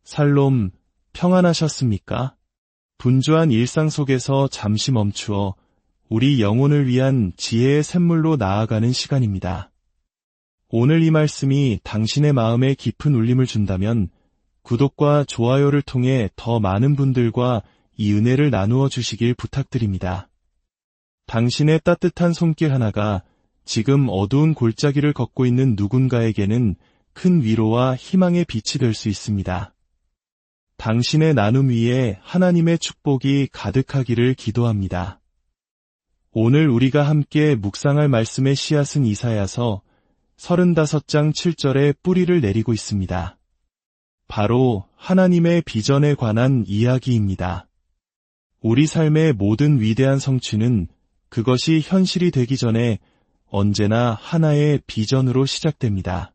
살롬, 평안하셨습니까? 분주한 일상 속에서 잠시 멈추어 우리 영혼을 위한 지혜의 샘물로 나아가는 시간입니다. 오늘 이 말씀이 당신의 마음에 깊은 울림을 준다면 구독과 좋아요를 통해 더 많은 분들과 이 은혜를 나누어 주시길 부탁드립니다. 당신의 따뜻한 손길 하나가 지금 어두운 골짜기를 걷고 있는 누군가에게는 큰 위로와 희망의 빛이 될 수 있습니다. 당신의 나눔 위에 하나님의 축복이 가득하기를 기도합니다. 오늘 우리가 함께 묵상할 말씀의 씨앗은 이사야서 35장 7절에 뿌리를 내리고 있습니다. 바로 하나님의 비전에 관한 이야기입니다. 우리 삶의 모든 위대한 성취는 그것이 현실이 되기 전에 언제나 하나의 비전으로 시작됩니다.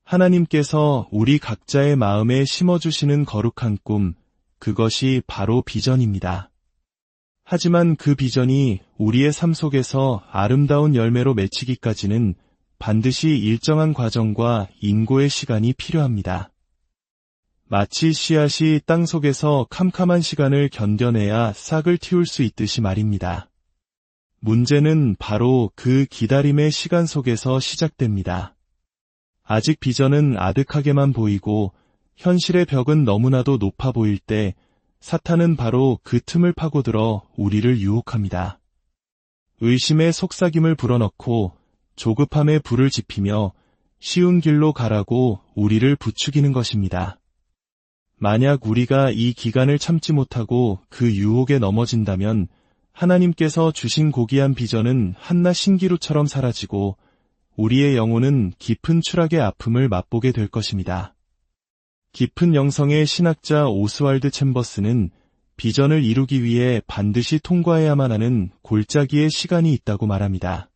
하나님께서 우리 각자의 마음에 심어주시는 거룩한 꿈, 그것이 바로 비전입니다. 하지만 그 비전이 우리의 삶 속에서 아름다운 열매로 맺히기까지는 반드시 일정한 과정과 인고의 시간이 필요합니다. 마치 씨앗이 땅 속에서 캄캄한 시간을 견뎌내야 싹을 틔울 수 있듯이 말입니다. 문제는 바로 그 기다림의 시간 속에서 시작됩니다. 아직 비전은 아득하게만 보이고 현실의 벽은 너무나도 높아 보일 때 사탄은 바로 그 틈을 파고들어 우리를 유혹합니다. 의심의 속삭임을 불어넣고 조급함에 불을 지피며 쉬운 길로 가라고 우리를 부추기는 것입니다. 만약 우리가 이 기간을 참지 못하고 그 유혹에 넘어진다면 하나님께서 주신 고귀한 비전은 한낱 신기루처럼 사라지고 우리의 영혼은 깊은 추락의 아픔을 맛보게 될 것입니다. 깊은 영성의 신학자 오스왈드 챔버스는 비전을 이루기 위해 반드시 통과해야만 하는 골짜기의 시간이 있다고 말합니다.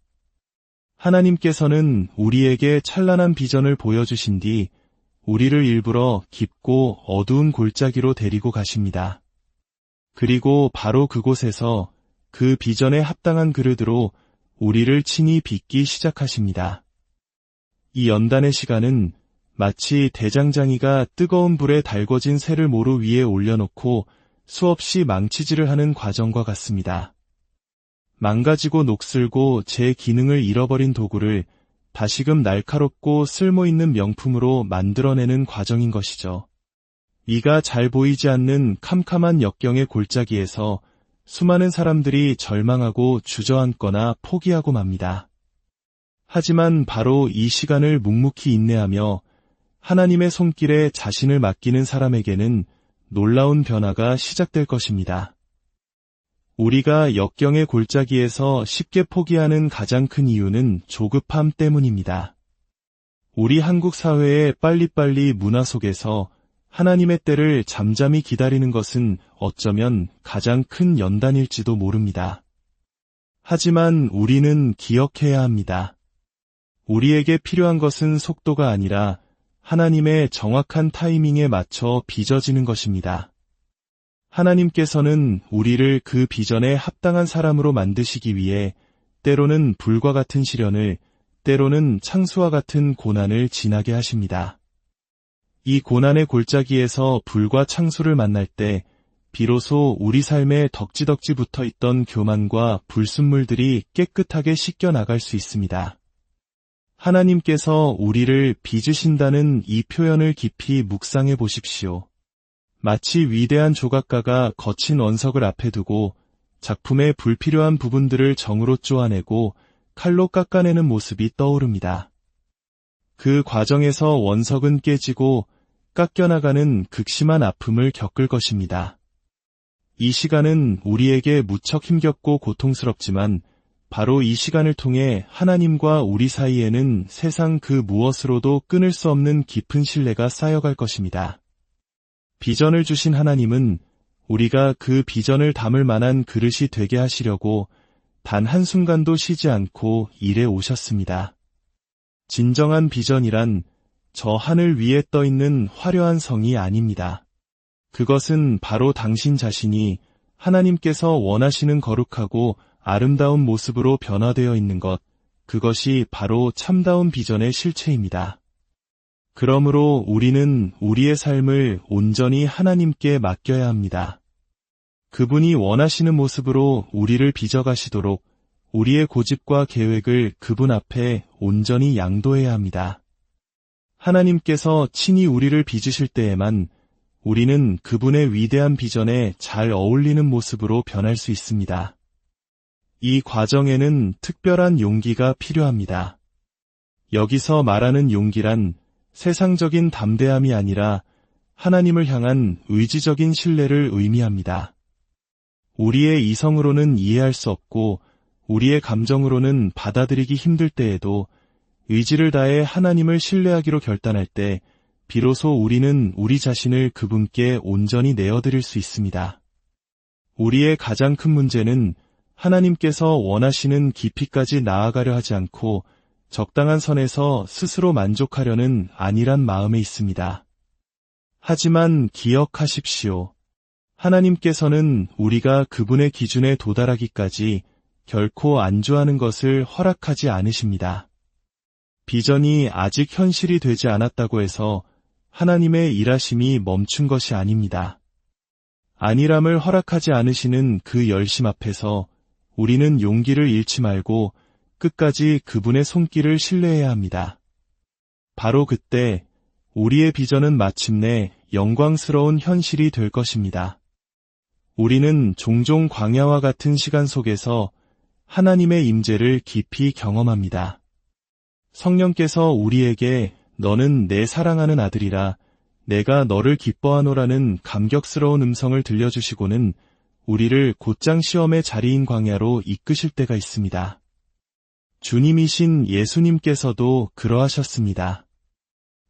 하나님께서는 우리에게 찬란한 비전을 보여주신 뒤 우리를 일부러 깊고 어두운 골짜기로 데리고 가십니다. 그리고 바로 그곳에서 그 비전에 합당한 그릇으로 우리를 친히 빚기 시작하십니다. 이 연단의 시간은 마치 대장장이가 뜨거운 불에 달궈진 새를 모루 위에 올려놓고 수없이 망치질을 하는 과정과 같습니다. 망가지고 녹슬고 제 기능을 잃어버린 도구를 다시금 날카롭고 쓸모있는 명품으로 만들어내는 과정인 것이죠. 이가 잘 보이지 않는 캄캄한 역경의 골짜기에서 수많은 사람들이 절망하고 주저앉거나 포기하고 맙니다. 하지만 바로 이 시간을 묵묵히 인내하며 하나님의 손길에 자신을 맡기는 사람에게는 놀라운 변화가 시작될 것입니다. 우리가 역경의 골짜기에서 쉽게 포기하는 가장 큰 이유는 조급함 때문입니다. 우리 한국 사회의 빨리빨리 문화 속에서 하나님의 때를 잠잠히 기다리는 것은 어쩌면 가장 큰 연단일지도 모릅니다. 하지만 우리는 기억해야 합니다. 우리에게 필요한 것은 속도가 아니라 하나님의 정확한 타이밍에 맞춰 빚어지는 것입니다. 하나님께서는 우리를 그 비전에 합당한 사람으로 만드시기 위해 때로는 불과 같은 시련을, 때로는 창수와 같은 고난을 지나게 하십니다. 이 고난의 골짜기에서 불과 창수를 만날 때 비로소 우리 삶에 덕지덕지 붙어있던 교만과 불순물들이 깨끗하게 씻겨나갈 수 있습니다. 하나님께서 우리를 빚으신다는 이 표현을 깊이 묵상해 보십시오. 마치 위대한 조각가가 거친 원석을 앞에 두고 작품의 불필요한 부분들을 정으로 쪼아내고 칼로 깎아내는 모습이 떠오릅니다. 그 과정에서 원석은 깨지고 깎여나가는 극심한 아픔을 겪을 것입니다. 이 시간은 우리에게 무척 힘겹고 고통스럽지만 바로 이 시간을 통해 하나님과 우리 사이에는 세상 그 무엇으로도 끊을 수 없는 깊은 신뢰가 쌓여갈 것입니다. 비전을 주신 하나님은 우리가 그 비전을 담을 만한 그릇이 되게 하시려고 단 한순간도 쉬지 않고 일해 오셨습니다. 진정한 비전이란 저 하늘 위에 떠있는 화려한 성이 아닙니다. 그것은 바로 당신 자신이 하나님께서 원하시는 거룩하고 아름다운 모습으로 변화되어 있는 것, 그것이 바로 참다운 비전의 실체입니다. 그러므로 우리는 우리의 삶을 온전히 하나님께 맡겨야 합니다. 그분이 원하시는 모습으로 우리를 빚어가시도록 우리의 고집과 계획을 그분 앞에 온전히 양도해야 합니다. 하나님께서 친히 우리를 빚으실 때에만 우리는 그분의 위대한 비전에 잘 어울리는 모습으로 변할 수 있습니다. 이 과정에는 특별한 용기가 필요합니다. 여기서 말하는 용기란 세상적인 담대함이 아니라 하나님을 향한 의지적인 신뢰를 의미합니다. 우리의 이성으로는 이해할 수 없고 우리의 감정으로는 받아들이기 힘들 때에도 의지를 다해 하나님을 신뢰하기로 결단할 때 비로소 우리는 우리 자신을 그분께 온전히 내어드릴 수 있습니다. 우리의 가장 큰 문제는 하나님께서 원하시는 깊이까지 나아가려 하지 않고 적당한 선에서 스스로 만족하려는 안일한 마음에 있습니다. 하지만 기억하십시오. 하나님께서는 우리가 그분의 기준에 도달하기까지 결코 안주하는 것을 허락하지 않으십니다. 비전이 아직 현실이 되지 않았다고 해서 하나님의 일하심이 멈춘 것이 아닙니다. 안일함을 허락하지 않으시는 그 열심 앞에서 우리는 용기를 잃지 말고 끝까지 그분의 손길을 신뢰해야 합니다. 바로 그때 우리의 비전은 마침내 영광스러운 현실이 될 것입니다. 우리는 종종 광야와 같은 시간 속에서 하나님의 임재를 깊이 경험합니다. 성령께서 우리에게 너는 내 사랑하는 아들이라 내가 너를 기뻐하노라는 감격스러운 음성을 들려주시고는 우리를 곧장 시험의 자리인 광야로 이끄실 때가 있습니다. 주님이신 예수님께서도 그러하셨습니다.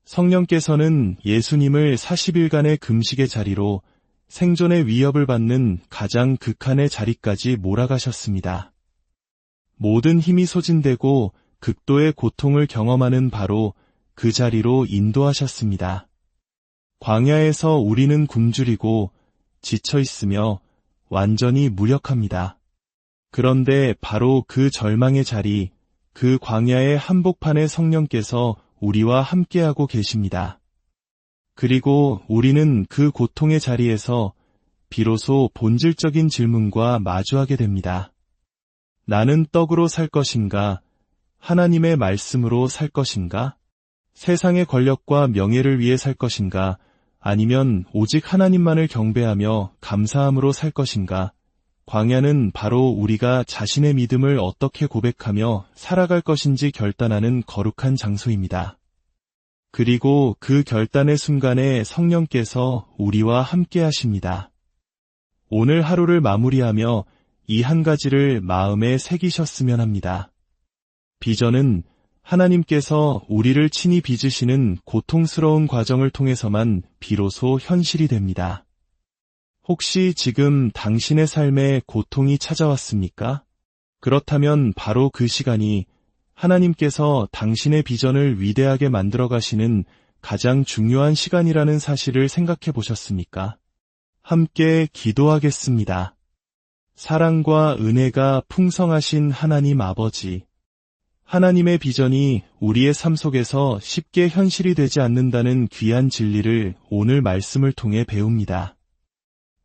성령께서는 예수님을 40일간의 금식의 자리로 생존의 위협을 받는 가장 극한의 자리까지 몰아가셨습니다. 모든 힘이 소진되고 극도의 고통을 경험하는 바로 그 자리로 인도하셨습니다. 광야에서 우리는 굶주리고 지쳐 있으며 완전히 무력합니다. 그런데 바로 그 절망의 자리, 그 광야의 한복판에 성령께서 우리와 함께하고 계십니다. 그리고 우리는 그 고통의 자리에서 비로소 본질적인 질문과 마주하게 됩니다. 나는 떡으로 살 것인가? 하나님의 말씀으로 살 것인가? 세상의 권력과 명예를 위해 살 것인가? 아니면 오직 하나님만을 경배하며 감사함으로 살 것인가? 광야는 바로 우리가 자신의 믿음을 어떻게 고백하며 살아갈 것인지 결단하는 거룩한 장소입니다. 그리고 그 결단의 순간에 성령께서 우리와 함께 하십니다. 오늘 하루를 마무리하며 이 한 가지를 마음에 새기셨으면 합니다. 비전은 하나님께서 우리를 친히 빚으시는 고통스러운 과정을 통해서만 비로소 현실이 됩니다. 혹시 지금 당신의 삶에 고통이 찾아왔습니까? 그렇다면 바로 그 시간이 하나님께서 당신의 비전을 위대하게 만들어 가시는 가장 중요한 시간이라는 사실을 생각해 보셨습니까? 함께 기도하겠습니다. 사랑과 은혜가 풍성하신 하나님 아버지, 하나님의 비전이 우리의 삶 속에서 쉽게 현실이 되지 않는다는 귀한 진리를 오늘 말씀을 통해 배웁니다.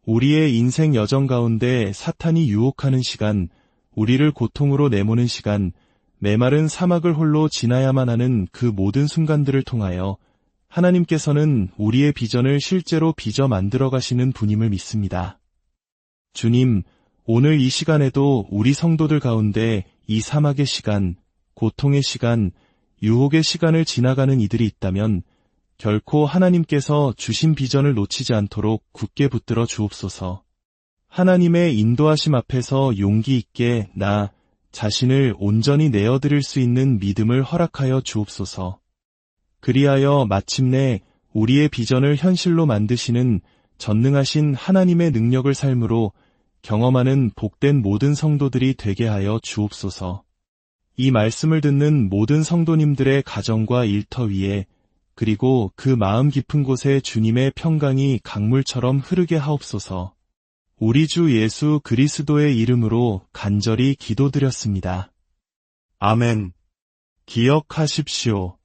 우리의 인생 여정 가운데 사탄이 유혹하는 시간, 우리를 고통으로 내모는 시간, 메마른 사막을 홀로 지나야만 하는 그 모든 순간들을 통하여 하나님께서는 우리의 비전을 실제로 빚어 만들어 가시는 분임을 믿습니다. 주님, 오늘 이 시간에도 우리 성도들 가운데 이 사막의 시간, 고통의 시간, 유혹의 시간을 지나가는 이들이 있다면 결코 하나님께서 주신 비전을 놓치지 않도록 굳게 붙들어 주옵소서. 하나님의 인도하심 앞에서 용기 있게 나 자신을 온전히 내어드릴 수 있는 믿음을 허락하여 주옵소서. 그리하여 마침내 우리의 비전을 현실로 만드시는 전능하신 하나님의 능력을 삶으로 경험하는 복된 모든 성도들이 되게 하여 주옵소서. 이 말씀을 듣는 모든 성도님들의 가정과 일터 위에 그리고 그 마음 깊은 곳에 주님의 평강이 강물처럼 흐르게 하옵소서. 우리 주 예수 그리스도의 이름으로 간절히 기도드렸습니다. 아멘. 기억하십시오.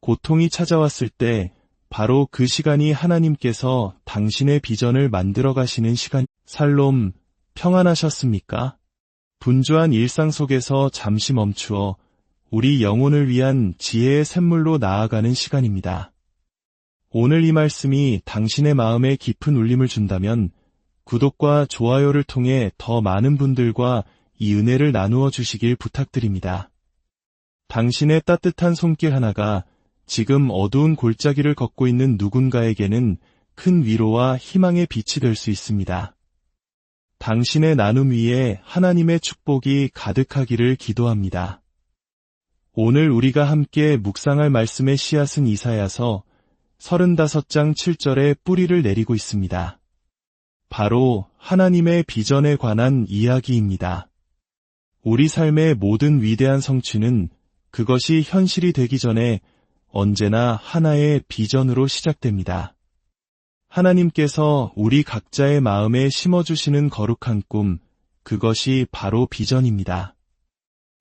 고통이 찾아왔을 때 바로 그 시간이 하나님께서 당신의 비전을 만들어 가시는 시간. 살롬, 평안하셨습니까? 분주한 일상 속에서 잠시 멈추어 우리 영혼을 위한 지혜의 샘물로 나아가는 시간입니다. 오늘 이 말씀이 당신의 마음에 깊은 울림을 준다면 구독과 좋아요를 통해 더 많은 분들과 이 은혜를 나누어 주시길 부탁드립니다. 당신의 따뜻한 손길 하나가 지금 어두운 골짜기를 걷고 있는 누군가에게는 큰 위로와 희망의 빛이 될 수 있습니다. 당신의 나눔 위에 하나님의 축복이 가득하기를 기도합니다. 오늘 우리가 함께 묵상할 말씀의 씨앗은 이사야서 35장 7절에 뿌리를 내리고 있습니다. 바로 하나님의 비전에 관한 이야기입니다. 우리 삶의 모든 위대한 성취는 그것이 현실이 되기 전에 언제나 하나의 비전으로 시작됩니다. 하나님께서 우리 각자의 마음에 심어주시는 거룩한 꿈, 그것이 바로 비전입니다.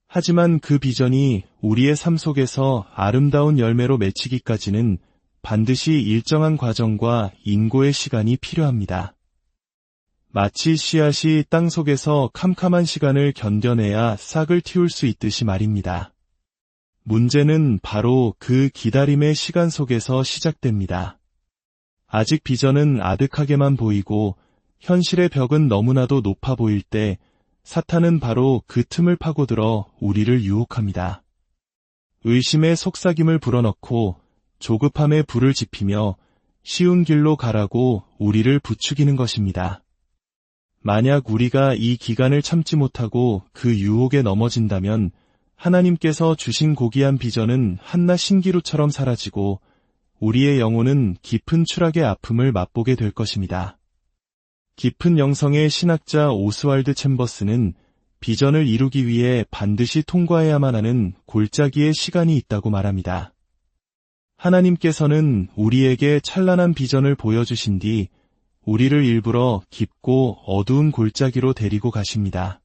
하지만 그 비전이 우리의 삶 속에서 아름다운 열매로 맺히기까지는 반드시 일정한 과정과 인고의 시간이 필요합니다. 마치 씨앗이 땅 속에서 캄캄한 시간을 견뎌내야 싹을 틔울 수 있듯이 말입니다. 문제는 바로 그 기다림의 시간 속에서 시작됩니다. 아직 비전은 아득하게만 보이고 현실의 벽은 너무나도 높아 보일 때 사탄은 바로 그 틈을 파고들어 우리를 유혹합니다. 의심의 속삭임을 불어넣고 조급함에 불을 지피며 쉬운 길로 가라고 우리를 부추기는 것입니다. 만약 우리가 이 기간을 참지 못하고 그 유혹에 넘어진다면 하나님께서 주신 고귀한 비전은 한낱 신기루처럼 사라지고 우리의 영혼은 깊은 추락의 아픔을 맛보게 될 것입니다. 깊은 영성의 신학자 오스왈드 챔버스는 비전을 이루기 위해 반드시 통과해야만 하는 골짜기의 시간이 있다고 말합니다. 하나님께서는 우리에게 찬란한 비전을 보여주신 뒤 우리를 일부러 깊고 어두운 골짜기로 데리고 가십니다.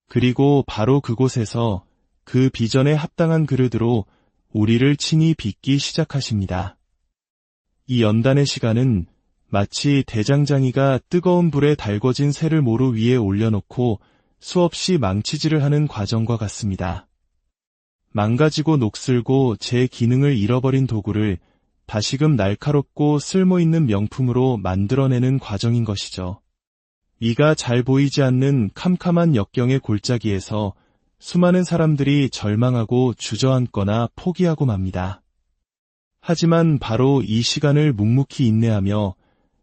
그리고 바로 그곳에서 그 비전에 합당한 그릇으로 우리를 친히 빚기 시작하십니다. 이 연단의 시간은 마치 대장장이가 뜨거운 불에 달궈진 쇠를 모루 위에 올려놓고 수없이 망치질을 하는 과정과 같습니다. 망가지고 녹슬고 제 기능을 잃어버린 도구를 다시금 날카롭고 쓸모있는 명품으로 만들어내는 과정인 것이죠. 이가 잘 보이지 않는 캄캄한 역경의 골짜기에서 수많은 사람들이 절망하고 주저앉거나 포기하고 맙니다. 하지만 바로 이 시간을 묵묵히 인내하며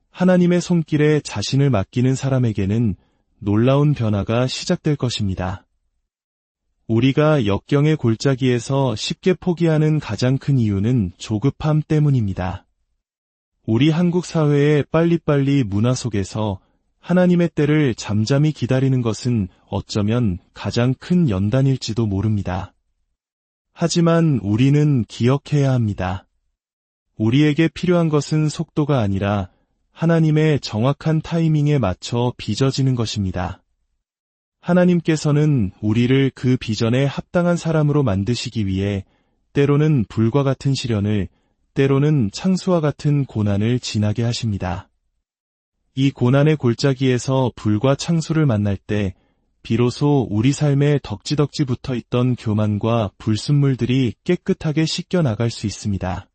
하나님의 손길에 자신을 맡기는 사람에게는 놀라운 변화가 시작될 것입니다. 우리가 역경의 골짜기에서 쉽게 포기하는 가장 큰 이유는 조급함 때문입니다. 우리 한국 사회의 빨리빨리 문화 속에서 하나님의 때를 잠잠히 기다리는 것은 어쩌면 가장 큰 연단일지도 모릅니다. 하지만 우리는 기억해야 합니다. 우리에게 필요한 것은 속도가 아니라 하나님의 정확한 타이밍에 맞춰 빚어지는 것입니다. 하나님께서는 우리를 그 비전에 합당한 사람으로 만드시기 위해 때로는 불과 같은 시련을, 때로는 창수와 같은 고난을 지나게 하십니다. 이 고난의 골짜기에서 불과 창수를 만날 때 비로소 우리 삶에 덕지덕지 붙어있던 교만과 불순물들이 깨끗하게 씻겨나갈 수 있습니다.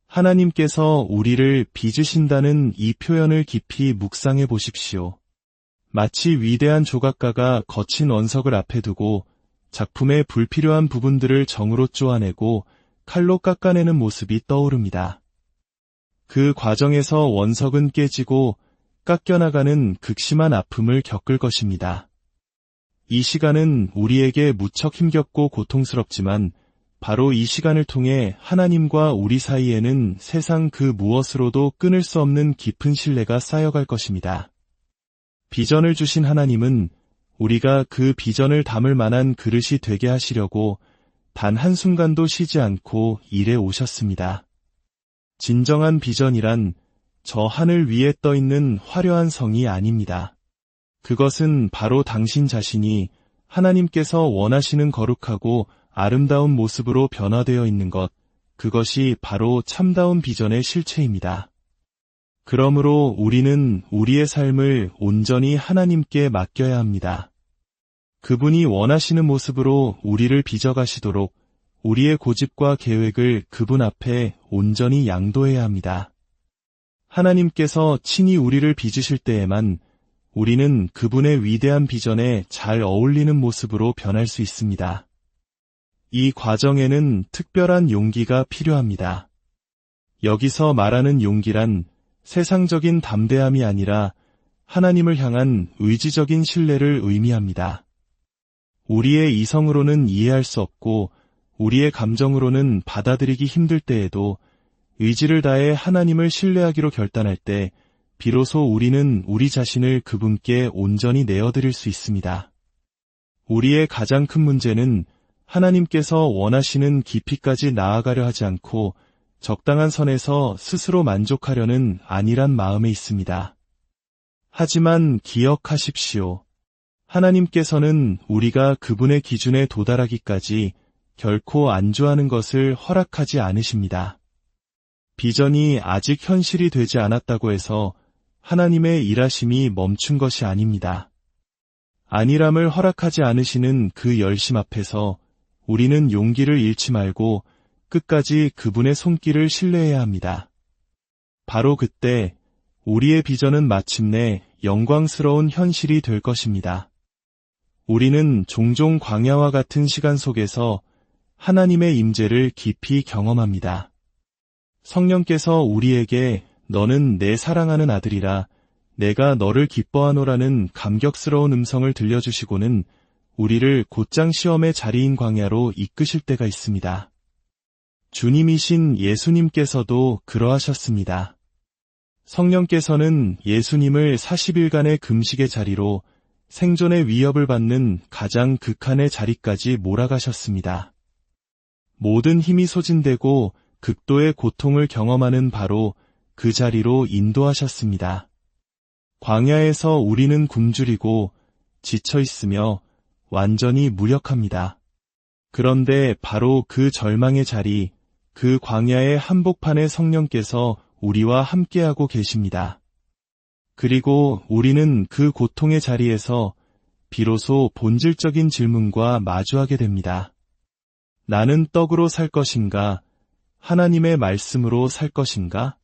하나님께서 우리를 빚으신다는 이 표현을 깊이 묵상해 보십시오. 마치 위대한 조각가가 거친 원석을 앞에 두고 작품의 불필요한 부분들을 정으로 쪼아내고 칼로 깎아내는 모습이 떠오릅니다. 그 과정에서 원석은 깨지고 깎여나가는 극심한 아픔을 겪을 것입니다. 이 시간은 우리에게 무척 힘겹고 고통스럽지만 바로 이 시간을 통해 하나님과 우리 사이에는 세상 그 무엇으로도 끊을 수 없는 깊은 신뢰가 쌓여갈 것입니다. 비전을 주신 하나님은 우리가 그 비전을 담을 만한 그릇이 되게 하시려고 단 한순간도 쉬지 않고 일해 오셨습니다. 진정한 비전이란 저 하늘 위에 떠 있는 화려한 성이 아닙니다. 그것은 바로 당신 자신이 하나님께서 원하시는 거룩하고 아름다운 모습으로 변화되어 있는 것, 그것이 바로 참다운 비전의 실체입니다. 그러므로 우리는 우리의 삶을 온전히 하나님께 맡겨야 합니다. 그분이 원하시는 모습으로 우리를 빚어가시도록 우리의 고집과 계획을 그분 앞에 온전히 양도해야 합니다. 하나님께서 친히 우리를 빚으실 때에만 우리는 그분의 위대한 비전에 잘 어울리는 모습으로 변할 수 있습니다. 이 과정에는 특별한 용기가 필요합니다. 여기서 말하는 용기란 세상적인 담대함이 아니라 하나님을 향한 의지적인 신뢰를 의미합니다. 우리의 이성으로는 이해할 수 없고 우리의 감정으로는 받아들이기 힘들 때에도 의지를 다해 하나님을 신뢰하기로 결단할 때 비로소 우리는 우리 자신을 그분께 온전히 내어드릴 수 있습니다. 우리의 가장 큰 문제는 하나님께서 원하시는 깊이까지 나아가려 하지 않고 적당한 선에서 스스로 만족하려는 안일한 마음에 있습니다. 하지만 기억하십시오. 하나님께서는 우리가 그분의 기준에 도달하기까지 결코 안주하는 것을 허락하지 않으십니다. 비전이 아직 현실이 되지 않았다고 해서 하나님의 일하심이 멈춘 것이 아닙니다. 안일함을 허락하지 않으시는 그 열심 앞에서 우리는 용기를 잃지 말고 끝까지 그분의 손길을 신뢰해야 합니다. 바로 그때 우리의 비전은 마침내 영광스러운 현실이 될 것입니다. 우리는 종종 광야와 같은 시간 속에서 하나님의 임재를 깊이 경험합니다. 성령께서 우리에게 너는 내 사랑하는 아들이라 내가 너를 기뻐하노라는 감격스러운 음성을 들려주시고는 우리를 곧장 시험의 자리인 광야로 이끄실 때가 있습니다. 주님이신 예수님께서도 그러하셨습니다. 성령께서는 예수님을 40일간의 금식의 자리로 생존의 위협을 받는 가장 극한의 자리까지 몰아가셨습니다. 모든 힘이 소진되고 극도의 고통을 경험하는 바로 그 자리로 인도하셨습니다. 광야에서 우리는 굶주리고 지쳐 있으며 완전히 무력합니다. 그런데 바로 그 절망의 자리, 그 광야의 한복판에 성령께서 우리와 함께하고 계십니다. 그리고 우리는 그 고통의 자리에서 비로소 본질적인 질문과 마주하게 됩니다. 나는 떡으로 살 것인가? 하나님의 말씀으로 살 것인가?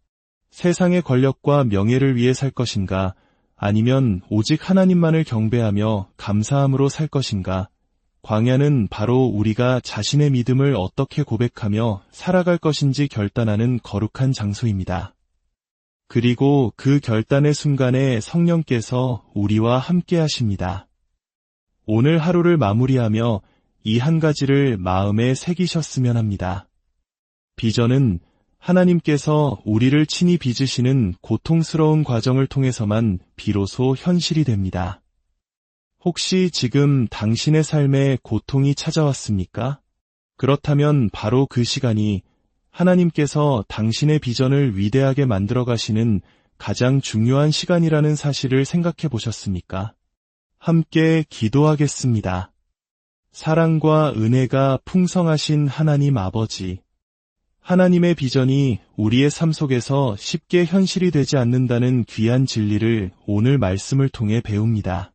세상의 권력과 명예를 위해 살 것인가? 아니면 오직 하나님만을 경배하며 감사함으로 살 것인가? 광야는 바로 우리가 자신의 믿음을 어떻게 고백하며 살아갈 것인지 결단하는 거룩한 장소입니다. 그리고 그 결단의 순간에 성령께서 우리와 함께 하십니다. 오늘 하루를 마무리하며 이 한 가지를 마음에 새기셨으면 합니다. 비전은 하나님께서 우리를 친히 빚으시는 고통스러운 과정을 통해서만 비로소 현실이 됩니다. 혹시 지금 당신의 삶에 고통이 찾아왔습니까? 그렇다면 바로 그 시간이 하나님께서 당신의 비전을 위대하게 만들어 가시는 가장 중요한 시간이라는 사실을 생각해 보셨습니까? 함께 기도하겠습니다. 사랑과 은혜가 풍성하신 하나님 아버지, 하나님의 비전이 우리의 삶 속에서 쉽게 현실이 되지 않는다는 귀한 진리를 오늘 말씀을 통해 배웁니다.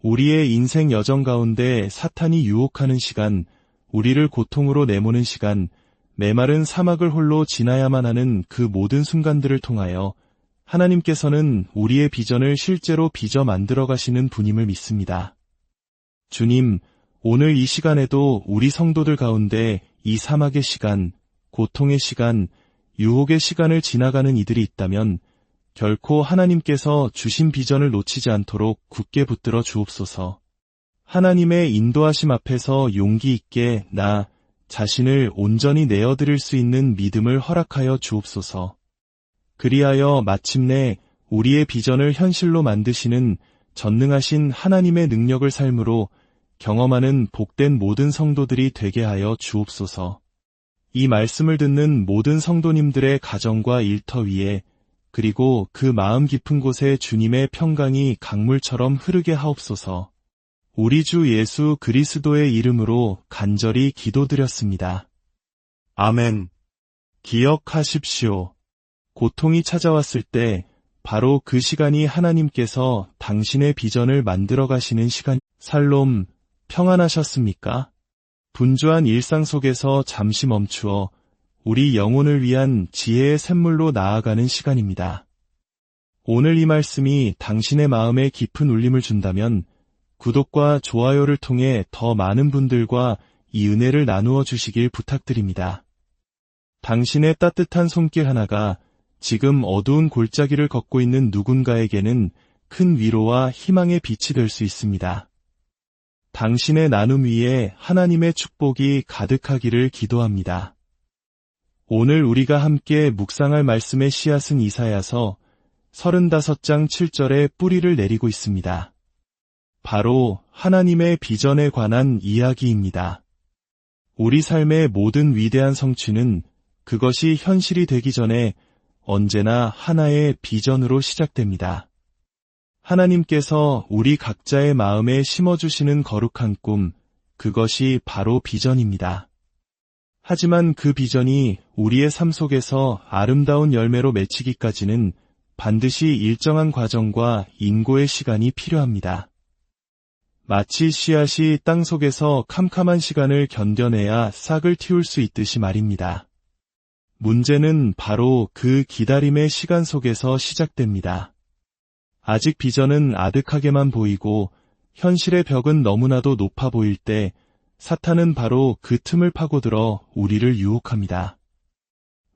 우리의 인생 여정 가운데 사탄이 유혹하는 시간, 우리를 고통으로 내모는 시간, 메마른 사막을 홀로 지나야만 하는 그 모든 순간들을 통하여 하나님께서는 우리의 비전을 실제로 빚어 만들어 가시는 분임을 믿습니다. 주님, 오늘 이 시간에도 우리 성도들 가운데 이 사막의 시간, 고통의 시간, 유혹의 시간을 지나가는 이들이 있다면 결코 하나님께서 주신 비전을 놓치지 않도록 굳게 붙들어 주옵소서. 하나님의 인도하심 앞에서 용기 있게 나 자신을 온전히 내어드릴 수 있는 믿음을 허락하여 주옵소서. 그리하여 마침내 우리의 비전을 현실로 만드시는 전능하신 하나님의 능력을 삶으로 경험하는 복된 모든 성도들이 되게 하여 주옵소서. 이 말씀을 듣는 모든 성도님들의 가정과 일터 위에 그리고 그 마음 깊은 곳에 주님의 평강이 강물처럼 흐르게 하옵소서. 우리 주 예수 그리스도의 이름으로 간절히 기도드렸습니다. 아멘. 기억하십시오. 고통이 찾아왔을 때 바로 그 시간이 하나님께서 당신의 비전을 만들어 가시는 시간. 살롬, 평안하셨습니까? 분주한 일상 속에서 잠시 멈추어 우리 영혼을 위한 지혜의 샘물로 나아가는 시간입니다. 오늘 이 말씀이 당신의 마음에 깊은 울림을 준다면 구독과 좋아요를 통해 더 많은 분들과 이 은혜를 나누어 주시길 부탁드립니다. 당신의 따뜻한 손길 하나가 지금 어두운 골짜기를 걷고 있는 누군가에게는 큰 위로와 희망의 빛이 될 수 있습니다. 당신의 나눔 위에 하나님의 축복이 가득하기를 기도합니다. 오늘 우리가 함께 묵상할 말씀의 씨앗은 이사야서 35장 7절에 뿌리를 내리고 있습니다. 바로 하나님의 비전에 관한 이야기입니다. 우리 삶의 모든 위대한 성취는 그것이 현실이 되기 전에 언제나 하나의 비전으로 시작됩니다. 하나님께서 우리 각자의 마음에 심어주시는 거룩한 꿈, 그것이 바로 비전입니다. 하지만 그 비전이 우리의 삶 속에서 아름다운 열매로 맺히기까지는 반드시 일정한 과정과 인고의 시간이 필요합니다. 마치 씨앗이 땅 속에서 캄캄한 시간을 견뎌내야 싹을 틔울 수 있듯이 말입니다. 문제는 바로 그 기다림의 시간 속에서 시작됩니다. 아직 비전은 아득하게만 보이고 현실의 벽은 너무나도 높아 보일 때 사탄은 바로 그 틈을 파고들어 우리를 유혹합니다.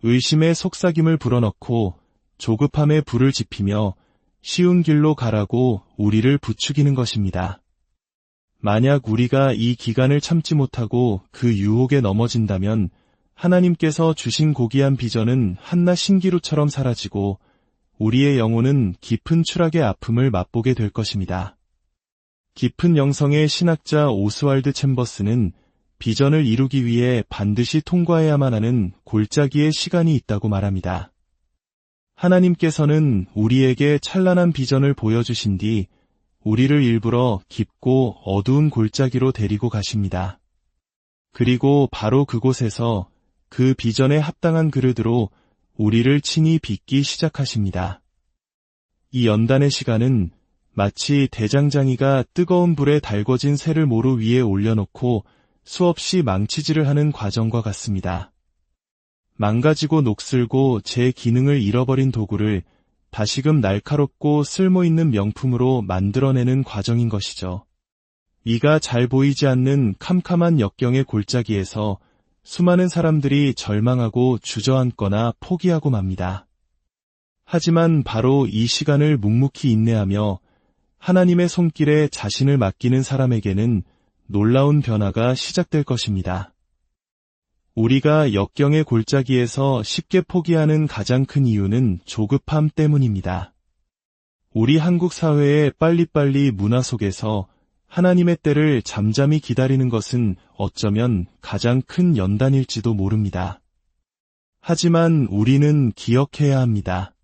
의심의 속삭임을 불어넣고 조급함에 불을 지피며 쉬운 길로 가라고 우리를 부추기는 것입니다. 만약 우리가 이 기간을 참지 못하고 그 유혹에 넘어진다면 하나님께서 주신 고귀한 비전은 한낱 신기루처럼 사라지고 우리의 영혼은 깊은 추락의 아픔을 맛보게 될 것입니다. 깊은 영성의 신학자 오스왈드 챔버스는 비전을 이루기 위해 반드시 통과해야만 하는 골짜기의 시간이 있다고 말합니다. 하나님께서는 우리에게 찬란한 비전을 보여주신 뒤 우리를 일부러 깊고 어두운 골짜기로 데리고 가십니다. 그리고 바로 그곳에서 그 비전에 합당한 그릇으로 우리를 친히 빚기 시작하십니다. 이 연단의 시간은 마치 대장장이가 뜨거운 불에 달궈진 새를 모루 위에 올려놓고 수없이 망치질을 하는 과정과 같습니다. 망가지고 녹슬고 제 기능을 잃어버린 도구를 다시금 날카롭고 쓸모있는 명품으로 만들어내는 과정인 것이죠. 이가 잘 보이지 않는 캄캄한 역경의 골짜기에서 수많은 사람들이 절망하고 주저앉거나 포기하고 맙니다. 하지만 바로 이 시간을 묵묵히 인내하며 하나님의 손길에 자신을 맡기는 사람에게는 놀라운 변화가 시작될 것입니다. 우리가 역경의 골짜기에서 쉽게 포기하는 가장 큰 이유는 조급함 때문입니다. 우리 한국 사회의 빨리빨리 문화 속에서 하나님의 때를 잠잠히 기다리는 것은 어쩌면 가장 큰 연단일지도 모릅니다. 하지만 우리는 기억해야 합니다.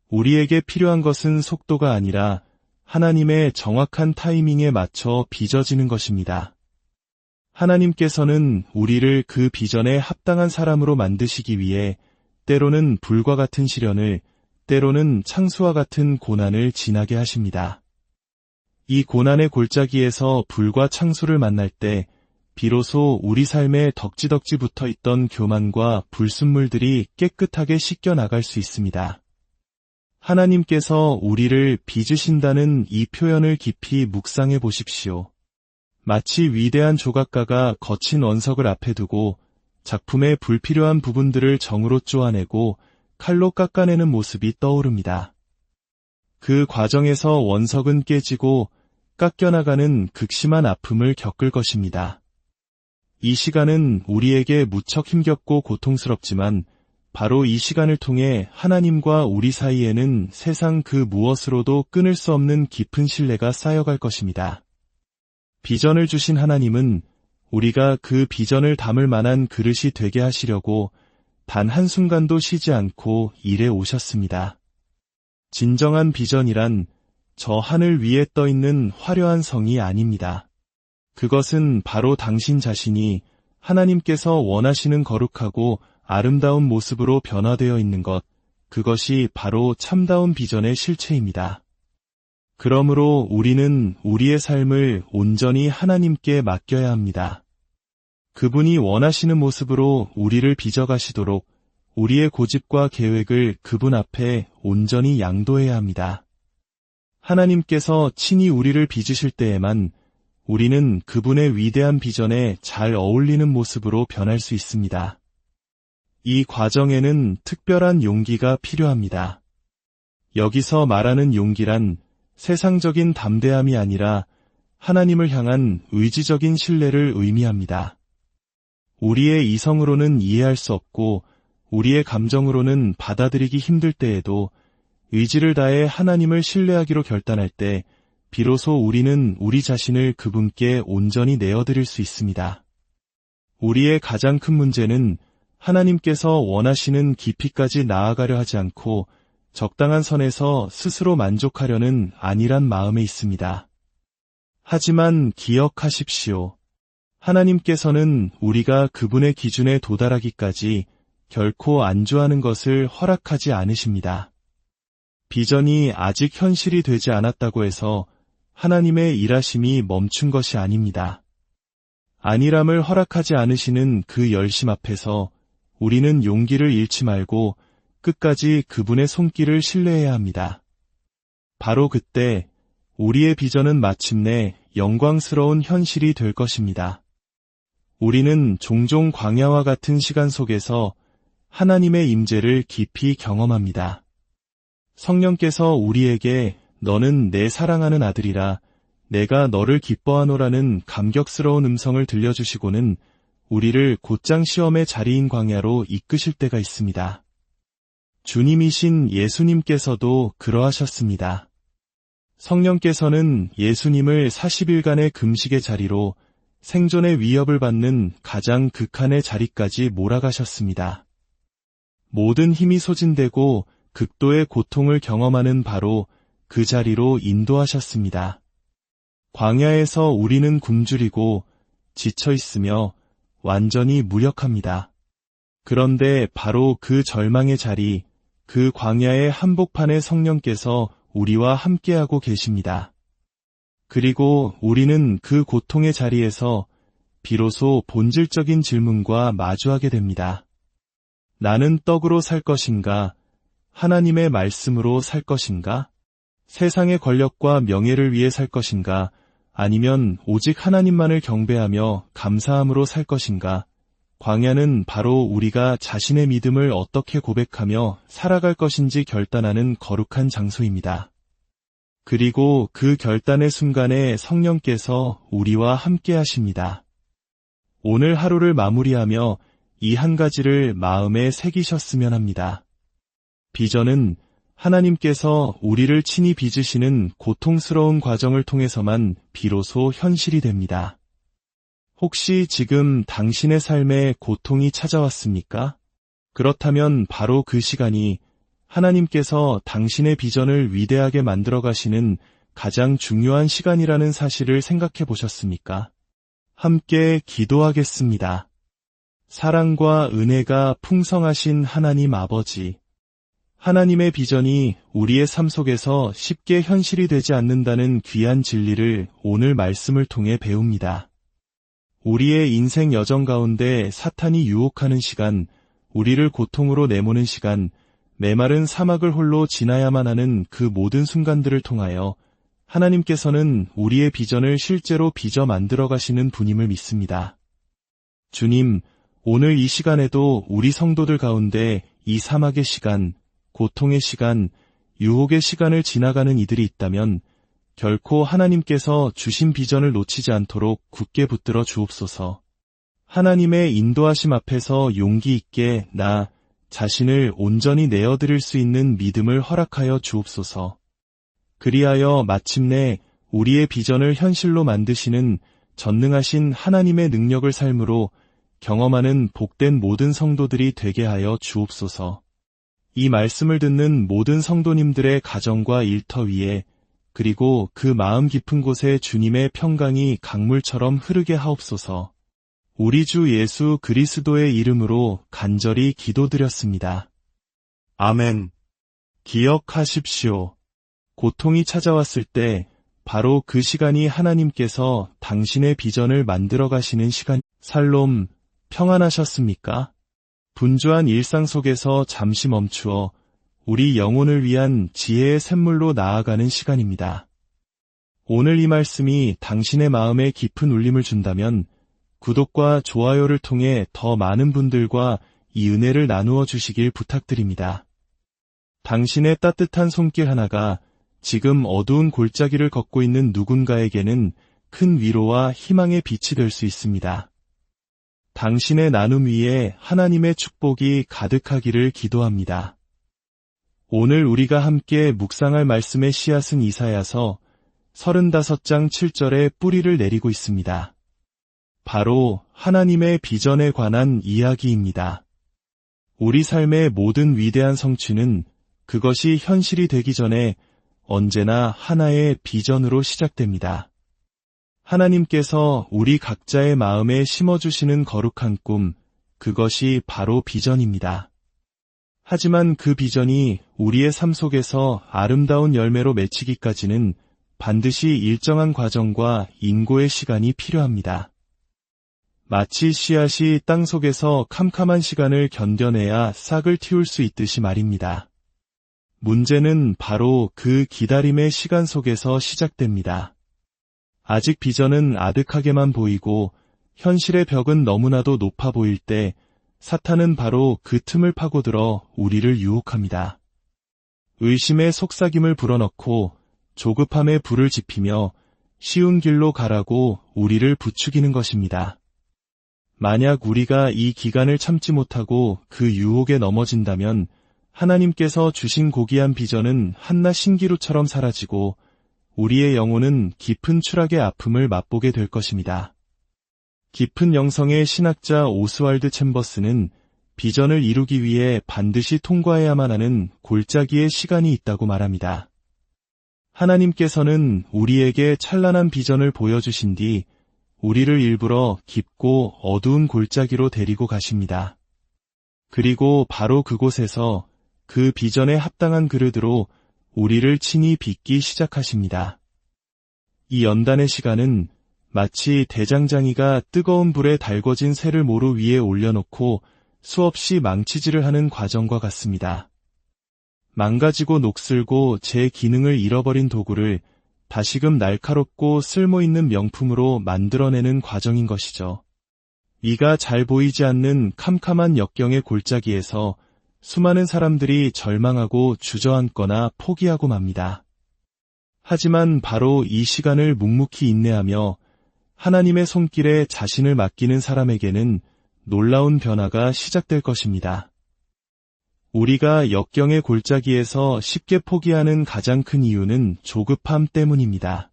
우리에게 필요한 것은 속도가 아니라 하나님의 정확한 타이밍에 맞춰 빚어지는 것입니다. 하나님께서는 우리를 그 비전에 합당한 사람으로 만드시기 위해 때로는 불과 같은 시련을, 때로는 창수와 같은 고난을 지나게 하십니다. 이 고난의 골짜기에서 불과 창수를 만날 때 비로소 우리 삶에 덕지덕지 붙어있던 교만과 불순물들이 깨끗하게 씻겨나갈 수 있습니다. 하나님께서 우리를 빚으신다는 이 표현을 깊이 묵상해 보십시오. 마치 위대한 조각가가 거친 원석을 앞에 두고 작품의 불필요한 부분들을 정으로 쪼아내고 칼로 깎아내는 모습이 떠오릅니다. 그 과정에서 원석은 깨지고 깎여나가는 극심한 아픔을 겪을 것입니다. 이 시간은 우리에게 무척 힘겹고 고통스럽지만 바로 이 시간을 통해 하나님과 우리 사이에는 세상 그 무엇으로도 끊을 수 없는 깊은 신뢰가 쌓여갈 것입니다. 비전을 주신 하나님은 우리가 그 비전을 담을 만한 그릇이 되게 하시려고 단 한순간도 쉬지 않고 일해 오셨습니다. 진정한 비전이란 저 하늘 위에 떠 있는 화려한 성이 아닙니다. 그것은 바로 당신 자신이 하나님께서 원하시는 거룩하고 아름다운 모습으로 변화되어 있는 것, 그것이 바로 참다운 비전의 실체입니다. 그러므로 우리는 우리의 삶을 온전히 하나님께 맡겨야 합니다. 그분이 원하시는 모습으로 우리를 빚어가시도록 우리의 고집과 계획을 그분 앞에 온전히 양도해야 합니다. 하나님께서 친히 우리를 빚으실 때에만 우리는 그분의 위대한 비전에 잘 어울리는 모습으로 변할 수 있습니다. 이 과정에는 특별한 용기가 필요합니다. 여기서 말하는 용기란 세상적인 담대함이 아니라 하나님을 향한 의지적인 신뢰를 의미합니다. 우리의 이성으로는 이해할 수 없고 우리의 감정으로는 받아들이기 힘들 때에도 의지를 다해 하나님을 신뢰하기로 결단할 때 비로소 우리는 우리 자신을 그분께 온전히 내어드릴 수 있습니다. 우리의 가장 큰 문제는 하나님께서 원하시는 깊이까지 나아가려 하지 않고 적당한 선에서 스스로 만족하려는 안일한 마음에 있습니다. 하지만 기억하십시오. 하나님께서는 우리가 그분의 기준에 도달하기까지 결코 안주하는 것을 허락하지 않으십니다. 비전이 아직 현실이 되지 않았다고 해서 하나님의 일하심이 멈춘 것이 아닙니다. 안일함을 허락하지 않으시는 그 열심 앞에서 우리는 용기를 잃지 말고 끝까지 그분의 손길을 신뢰해야 합니다. 바로 그때 우리의 비전은 마침내 영광스러운 현실이 될 것입니다. 우리는 종종 광야와 같은 시간 속에서 하나님의 임재를 깊이 경험합니다. 성령께서 우리에게 너는 내 사랑하는 아들이라 내가 너를 기뻐하노라는 감격스러운 음성을 들려주시고는 우리를 곧장 시험의 자리인 광야로 이끄실 때가 있습니다. 주님이신 예수님께서도 그러하셨습니다. 성령께서는 예수님을 40일간의 금식의 자리로 생존의 위협을 받는 가장 극한의 자리까지 몰아가셨습니다. 모든 힘이 소진되고 극도의 고통을 경험하는 바로 그 자리로 인도하셨습니다. 광야에서 우리는 굶주리고 지쳐 있으며 완전히 무력합니다. 그런데 바로 그 절망의 자리, 그 광야의 한복판에 성령께서 우리와 함께하고 계십니다. 그리고 우리는 그 고통의 자리에서 비로소 본질적인 질문과 마주하게 됩니다. 나는 떡으로 살 것인가? 하나님의 말씀으로 살 것인가? 세상의 권력과 명예를 위해 살 것인가? 아니면 오직 하나님만을 경배하며 감사함으로 살 것인가? 광야는 바로 우리가 자신의 믿음을 어떻게 고백하며 살아갈 것인지 결단하는 거룩한 장소입니다. 그리고 그 결단의 순간에 성령께서 우리와 함께 하십니다. 오늘 하루를 마무리하며 이 한 가지를 마음에 새기셨으면 합니다. 비전은 하나님께서 우리를 친히 빚으시는 고통스러운 과정을 통해서만 비로소 현실이 됩니다. 혹시 지금 당신의 삶에 고통이 찾아왔습니까? 그렇다면 바로 그 시간이 하나님께서 당신의 비전을 위대하게 만들어 가시는 가장 중요한 시간이라는 사실을 생각해 보셨습니까? 함께 기도하겠습니다. 사랑과 은혜가 풍성하신 하나님 아버지, 하나님의 비전이 우리의 삶 속에서 쉽게 현실이 되지 않는다는 귀한 진리를 오늘 말씀을 통해 배웁니다. 우리의 인생 여정 가운데 사탄이 유혹하는 시간, 우리를 고통으로 내모는 시간, 메마른 사막을 홀로 지나야만 하는 그 모든 순간들을 통하여 하나님께서는 우리의 비전을 실제로 빚어 만들어 가시는 분임을 믿습니다. 주님, 오늘 이 시간에도 우리 성도들 가운데 이 사막의 시간, 고통의 시간, 유혹의 시간을 지나가는 이들이 있다면 결코 하나님께서 주신 비전을 놓치지 않도록 굳게 붙들어 주옵소서. 하나님의 인도하심 앞에서 용기 있게 나 자신을 온전히 내어드릴 수 있는 믿음을 허락하여 주옵소서. 그리하여 마침내 우리의 비전을 현실로 만드시는 전능하신 하나님의 능력을 삶으로 경험하는 복된 모든 성도들이 되게 하여 주옵소서. 이 말씀을 듣는 모든 성도님들의 가정과 일터 위에 그리고 그 마음 깊은 곳에 주님의 평강이 강물처럼 흐르게 하옵소서. 우리 주 예수 그리스도의 이름으로 간절히 기도드렸습니다. 아멘. 기억하십시오. 고통이 찾아왔을 때 바로 그 시간이 하나님께서 당신의 비전을 만들어 가시는 시간. 살롬, 평안하셨습니까? 분주한 일상 속에서 잠시 멈추어 우리 영혼을 위한 지혜의 샘물로 나아가는 시간입니다. 오늘 이 말씀이 당신의 마음에 깊은 울림을 준다면 구독과 좋아요를 통해 더 많은 분들과 이 은혜를 나누어 주시길 부탁드립니다. 당신의 따뜻한 손길 하나가 지금 어두운 골짜기를 걷고 있는 누군가에게는 큰 위로와 희망의 빛이 될 수 있습니다. 당신의 나눔 위에 하나님의 축복이 가득하기를 기도합니다. 오늘 우리가 함께 묵상할 말씀의 씨앗은 이사야서 35장 7절에 뿌리를 내리고 있습니다. 바로 하나님의 비전에 관한 이야기입니다. 우리 삶의 모든 위대한 성취는 그것이 현실이 되기 전에 언제나 하나의 비전으로 시작됩니다. 하나님께서 우리 각자의 마음에 심어주시는 거룩한 꿈, 그것이 바로 비전입니다. 하지만 그 비전이 우리의 삶 속에서 아름다운 열매로 맺히기까지는 반드시 일정한 과정과 인고의 시간이 필요합니다. 마치 씨앗이 땅 속에서 캄캄한 시간을 견뎌내야 싹을 틔울 수 있듯이 말입니다. 문제는 바로 그 기다림의 시간 속에서 시작됩니다. 아직 비전은 아득하게만 보이고 현실의 벽은 너무나도 높아 보일 때 사탄은 바로 그 틈을 파고들어 우리를 유혹합니다. 의심의 속삭임을 불어넣고 조급함에 불을 지피며 쉬운 길로 가라고 우리를 부추기는 것입니다. 만약 우리가 이 기간을 참지 못하고 그 유혹에 넘어진다면 하나님께서 주신 고귀한 비전은 한낱 신기루처럼 사라지고 우리의 영혼은 깊은 추락의 아픔을 맛보게 될 것입니다. 깊은 영성의 신학자 오스왈드 챔버스는 비전을 이루기 위해 반드시 통과해야만 하는 골짜기의 시간이 있다고 말합니다. 하나님께서는 우리에게 찬란한 비전을 보여주신 뒤 우리를 일부러 깊고 어두운 골짜기로 데리고 가십니다. 그리고 바로 그곳에서 그 비전에 합당한 그릇으로 우리를 친히 빚기 시작하십니다. 이 연단의 시간은 마치 대장장이가 뜨거운 불에 달궈진 새를 모루 위에 올려놓고 수없이 망치질을 하는 과정과 같습니다. 망가지고 녹슬고 제 기능을 잃어버린 도구를 다시금 날카롭고 쓸모있는 명품으로 만들어내는 과정인 것이죠. 이가 잘 보이지 않는 캄캄한 역경의 골짜기에서 수많은 사람들이 절망하고 주저앉거나 포기하고 맙니다. 하지만 바로 이 시간을 묵묵히 인내하며 하나님의 손길에 자신을 맡기는 사람에게는 놀라운 변화가 시작될 것입니다. 우리가 역경의 골짜기에서 쉽게 포기하는 가장 큰 이유는 조급함 때문입니다.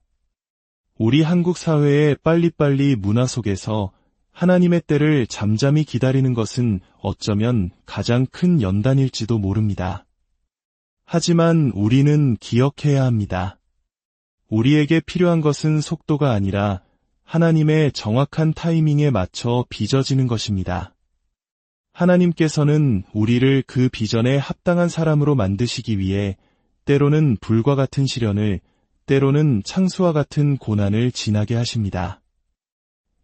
우리 한국 사회의 빨리빨리 문화 속에서 하나님의 때를 잠잠히 기다리는 것은 어쩌면 가장 큰 연단일지도 모릅니다. 하지만 우리는 기억해야 합니다. 우리에게 필요한 것은 속도가 아니라 하나님의 정확한 타이밍에 맞춰 빚어지는 것입니다. 하나님께서는 우리를 그 비전에 합당한 사람으로 만드시기 위해 때로는 불과 같은 시련을, 때로는 창수와 같은 고난을 지나게 하십니다.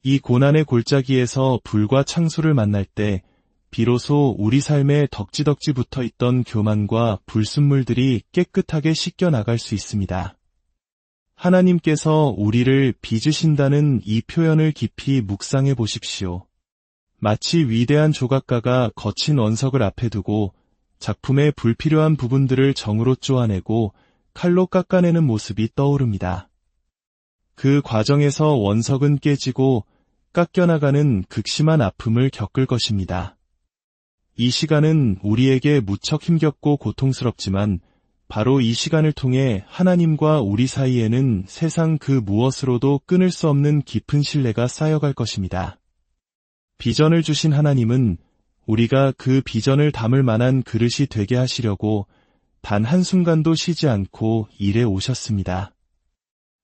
이 고난의 골짜기에서 불과 창수를 만날 때 비로소 우리 삶에 덕지덕지 붙어있던 교만과 불순물들이 깨끗하게 씻겨나갈 수 있습니다. 하나님께서 우리를 빚으신다는 이 표현을 깊이 묵상해 보십시오. 마치 위대한 조각가가 거친 원석을 앞에 두고 작품의 불필요한 부분들을 정으로 쪼아내고 칼로 깎아내는 모습이 떠오릅니다. 그 과정에서 원석은 깨지고 깎여나가는 극심한 아픔을 겪을 것입니다. 이 시간은 우리에게 무척 힘겹고 고통스럽지만 바로 이 시간을 통해 하나님과 우리 사이에는 세상 그 무엇으로도 끊을 수 없는 깊은 신뢰가 쌓여갈 것입니다. 비전을 주신 하나님은 우리가 그 비전을 담을 만한 그릇이 되게 하시려고 단 한순간도 쉬지 않고 일해 오셨습니다.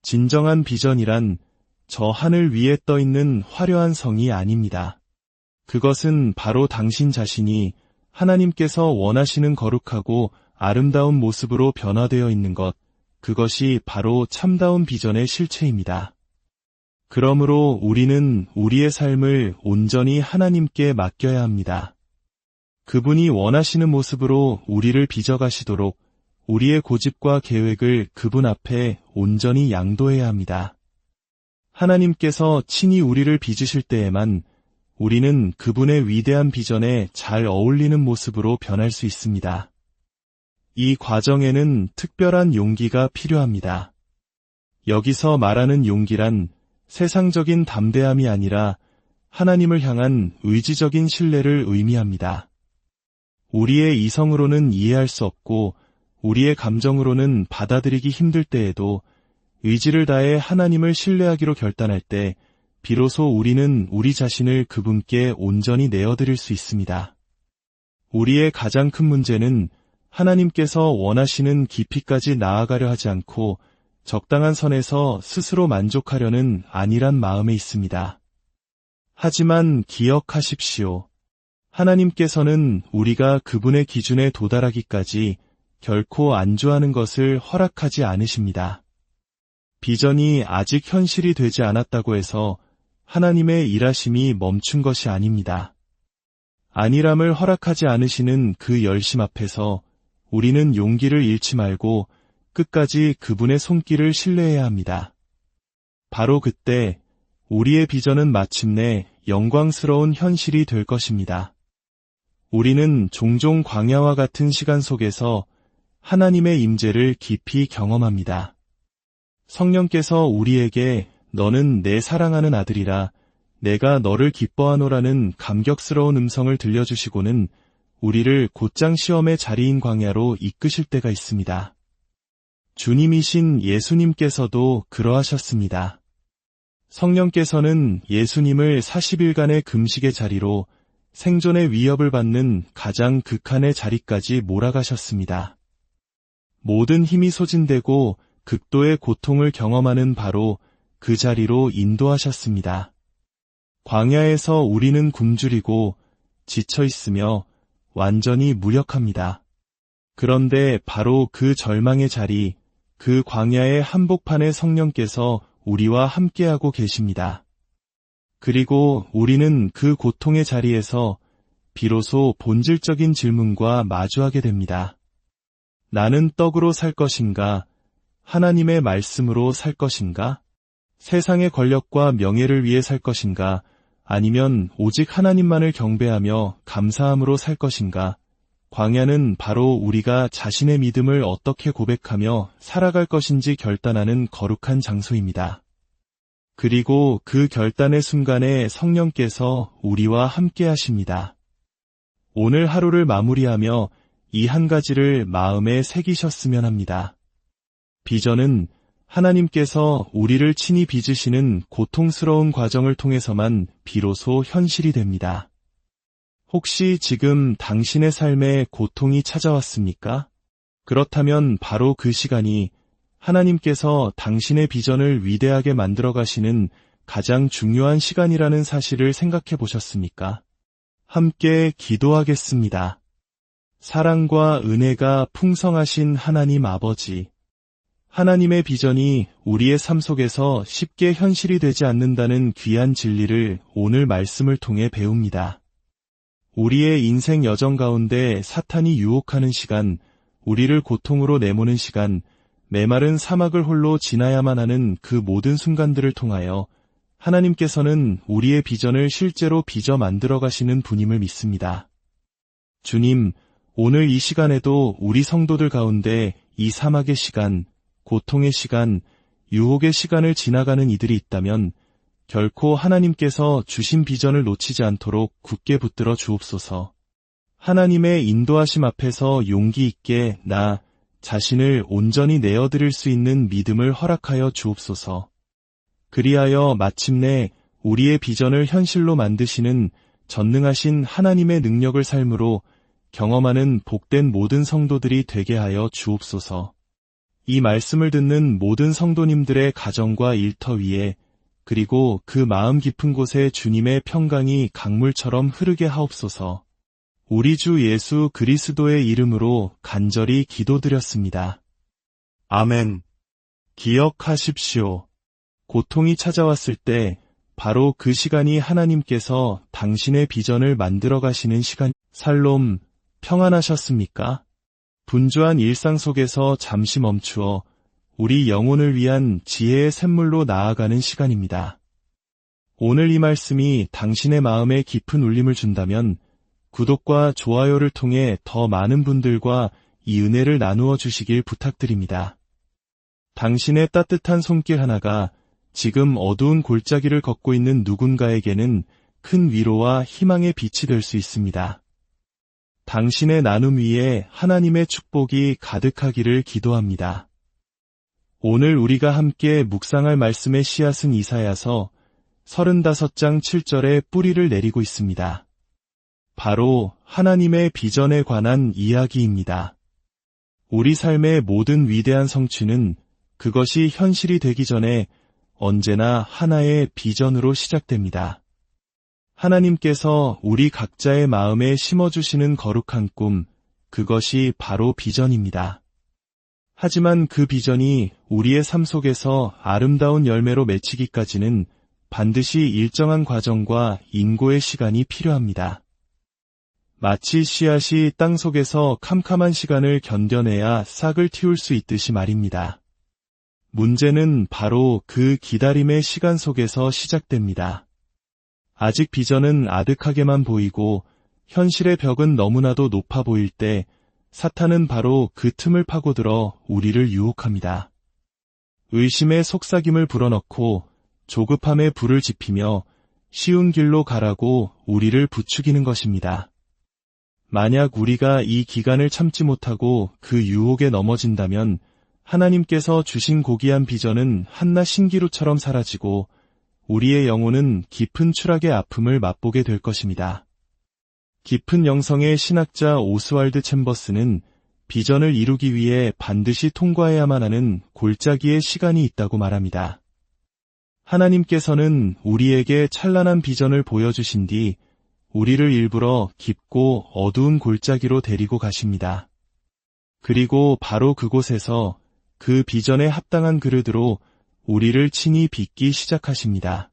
진정한 비전이란 저 하늘 위에 떠 있는 화려한 성이 아닙니다. 그것은 바로 당신 자신이 하나님께서 원하시는 거룩하고 아름다운 모습으로 변화되어 있는 것, 그것이 바로 참다운 비전의 실체입니다. 그러므로 우리는 우리의 삶을 온전히 하나님께 맡겨야 합니다. 그분이 원하시는 모습으로 우리를 빚어가시도록 우리의 고집과 계획을 그분 앞에 온전히 양도해야 합니다. 하나님께서 친히 우리를 빚으실 때에만 우리는 그분의 위대한 비전에 잘 어울리는 모습으로 변할 수 있습니다. 이 과정에는 특별한 용기가 필요합니다. 여기서 말하는 용기란 세상적인 담대함이 아니라 하나님을 향한 의지적인 신뢰를 의미합니다. 우리의 이성으로는 이해할 수 없고 우리의 감정으로는 받아들이기 힘들 때에도 의지를 다해 하나님을 신뢰하기로 결단할 때 비로소 우리는 우리 자신을 그분께 온전히 내어드릴 수 있습니다. 우리의 가장 큰 문제는 하나님께서 원하시는 깊이까지 나아가려 하지 않고 적당한 선에서 스스로 만족하려는 안일한 마음에 있습니다. 하지만 기억하십시오. 하나님께서는 우리가 그분의 기준에 도달하기까지 결코 안주하는 것을 허락하지 않으십니다. 비전이 아직 현실이 되지 않았다고 해서 하나님의 일하심이 멈춘 것이 아닙니다. 안일함을 허락하지 않으시는 그 열심 앞에서 우리는 용기를 잃지 말고 끝까지 그분의 손길을 신뢰해야 합니다. 바로 그때 우리의 비전은 마침내 영광스러운 현실이 될 것입니다. 우리는 종종 광야와 같은 시간 속에서 하나님의 임재를 깊이 경험합니다. 성령께서 우리에게 너는 내 사랑하는 아들이라 내가 너를 기뻐하노라는 감격스러운 음성을 들려주시고는 우리를 곧장 시험의 자리인 광야로 이끄실 때가 있습니다. 주님이신 예수님께서도 그러하셨습니다. 성령께서는 예수님을 40일간의 금식의 자리로 생존의 위협을 받는 가장 극한의 자리까지 몰아가셨습니다. 모든 힘이 소진되고 극도의 고통을 경험하는 바로 그 자리로 인도하셨습니다. 광야에서 우리는 굶주리고 지쳐 있으며 완전히 무력합니다. 그런데 바로 그 절망의 자리, 그 광야의 한복판에 성령께서 우리와 함께하고 계십니다. 그리고 우리는 그 고통의 자리에서 비로소 본질적인 질문과 마주하게 됩니다. 나는 떡으로 살 것인가? 하나님의 말씀으로 살 것인가? 세상의 권력과 명예를 위해 살 것인가? 아니면 오직 하나님만을 경배하며 감사함으로 살 것인가? 광야는 바로 우리가 자신의 믿음을 어떻게 고백하며 살아갈 것인지 결단하는 거룩한 장소입니다. 그리고 그 결단의 순간에 성령께서 우리와 함께 하십니다. 오늘 하루를 마무리하며 이 한 가지를 마음에 새기셨으면 합니다. 비전은 하나님께서 우리를 친히 빚으시는 고통스러운 과정을 통해서만 비로소 현실이 됩니다. 혹시 지금 당신의 삶에 고통이 찾아왔습니까? 그렇다면 바로 그 시간이 하나님께서 당신의 비전을 위대하게 만들어 가시는 가장 중요한 시간이라는 사실을 생각해 보셨습니까? 함께 기도하겠습니다. 사랑과 은혜가 풍성하신 하나님 아버지, 하나님의 비전이 우리의 삶 속에서 쉽게 현실이 되지 않는다는 귀한 진리를 오늘 말씀을 통해 배웁니다. 우리의 인생 여정 가운데 사탄이 유혹하는 시간, 우리를 고통으로 내모는 시간, 메마른 사막을 홀로 지나야만 하는 그 모든 순간들을 통하여 하나님께서는 우리의 비전을 실제로 빚어 만들어 가시는 분임을 믿습니다. 주님, 오늘 이 시간에도 우리 성도들 가운데 이 사막의 시간, 고통의 시간, 유혹의 시간을 지나가는 이들이 있다면 결코 하나님께서 주신 비전을 놓치지 않도록 굳게 붙들어 주옵소서. 하나님의 인도하심 앞에서 용기 있게 나 자신을 온전히 내어드릴 수 있는 믿음을 허락하여 주옵소서. 그리하여 마침내 우리의 비전을 현실로 만드시는 전능하신 하나님의 능력을 삶으로 경험하는 복된 모든 성도들이 되게 하여 주옵소서. 이 말씀을 듣는 모든 성도님들의 가정과 일터 위에 그리고 그 마음 깊은 곳에 주님의 평강이 강물처럼 흐르게 하옵소서. 우리 주 예수 그리스도의 이름으로 간절히 기도드렸습니다. 아멘. 기억하십시오. 고통이 찾아왔을 때 바로 그 시간이 하나님께서 당신의 비전을 만들어 가시는 시간. 살롬, 평안하셨습니까? 분주한 일상 속에서 잠시 멈추어 우리 영혼을 위한 지혜의 샘물로 나아가는 시간입니다. 오늘 이 말씀이 당신의 마음에 깊은 울림을 준다면 구독과 좋아요를 통해 더 많은 분들과 이 은혜를 나누어 주시길 부탁드립니다. 당신의 따뜻한 손길 하나가 지금 어두운 골짜기를 걷고 있는 누군가에게는 큰 위로와 희망의 빛이 될 수 있습니다. 당신의 나눔 위에 하나님의 축복이 가득하기를 기도합니다. 오늘 우리가 함께 묵상할 말씀의 씨앗은 이사야서 35장 7절에 뿌리를 내리고 있습니다. 바로 하나님의 비전에 관한 이야기입니다. 우리 삶의 모든 위대한 성취는 그것이 현실이 되기 전에 언제나 하나의 비전으로 시작됩니다. 하나님께서 우리 각자의 마음에 심어주시는 거룩한 꿈, 그것이 바로 비전입니다. 하지만 그 비전이 우리의 삶 속에서 아름다운 열매로 맺히기까지는 반드시 일정한 과정과 인고의 시간이 필요합니다. 마치 씨앗이 땅 속에서 캄캄한 시간을 견뎌내야 싹을 틔울 수 있듯이 말입니다. 문제는 바로 그 기다림의 시간 속에서 시작됩니다. 아직 비전은 아득하게만 보이고 현실의 벽은 너무나도 높아 보일 때 사탄은 바로 그 틈을 파고들어 우리를 유혹합니다. 의심의 속삭임을 불어넣고 조급함에 불을 지피며 쉬운 길로 가라고 우리를 부추기는 것입니다. 만약 우리가 이 기간을 참지 못하고 그 유혹에 넘어진다면 하나님께서 주신 고귀한 비전은 한낱 신기루처럼 사라지고 우리의 영혼은 깊은 추락의 아픔을 맛보게 될 것입니다. 깊은 영성의 신학자 오스왈드 챔버스는 비전을 이루기 위해 반드시 통과해야만 하는 골짜기의 시간이 있다고 말합니다. 하나님께서는 우리에게 찬란한 비전을 보여주신 뒤 우리를 일부러 깊고 어두운 골짜기로 데리고 가십니다. 그리고 바로 그곳에서 그 비전에 합당한 그릇으로 우리를 친히 빚기 시작하십니다.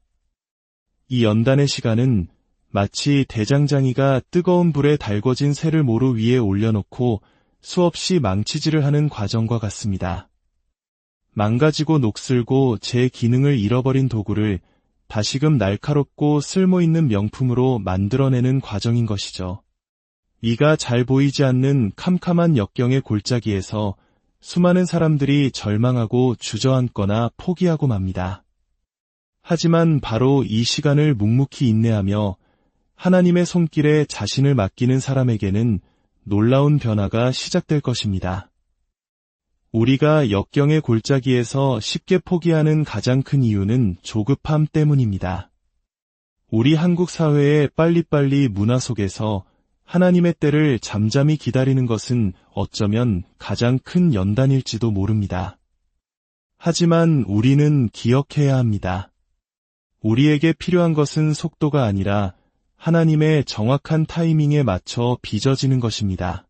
이 연단의 시간은 마치 대장장이가 뜨거운 불에 달궈진 새를 모루 위에 올려놓고 수없이 망치질을 하는 과정과 같습니다. 망가지고 녹슬고 제 기능을 잃어버린 도구를 다시금 날카롭고 쓸모있는 명품으로 만들어내는 과정인 것이죠. 이가 잘 보이지 않는 캄캄한 역경의 골짜기에서 수많은 사람들이 절망하고 주저앉거나 포기하고 맙니다. 하지만 바로 이 시간을 묵묵히 인내하며 하나님의 손길에 자신을 맡기는 사람에게는 놀라운 변화가 시작될 것입니다. 우리가 역경의 골짜기에서 쉽게 포기하는 가장 큰 이유는 조급함 때문입니다. 우리 한국 사회의 빨리빨리 문화 속에서 하나님의 때를 잠잠히 기다리는 것은 어쩌면 가장 큰 연단일지도 모릅니다. 하지만 우리는 기억해야 합니다. 우리에게 필요한 것은 속도가 아니라 하나님의 정확한 타이밍에 맞춰 빚어지는 것입니다.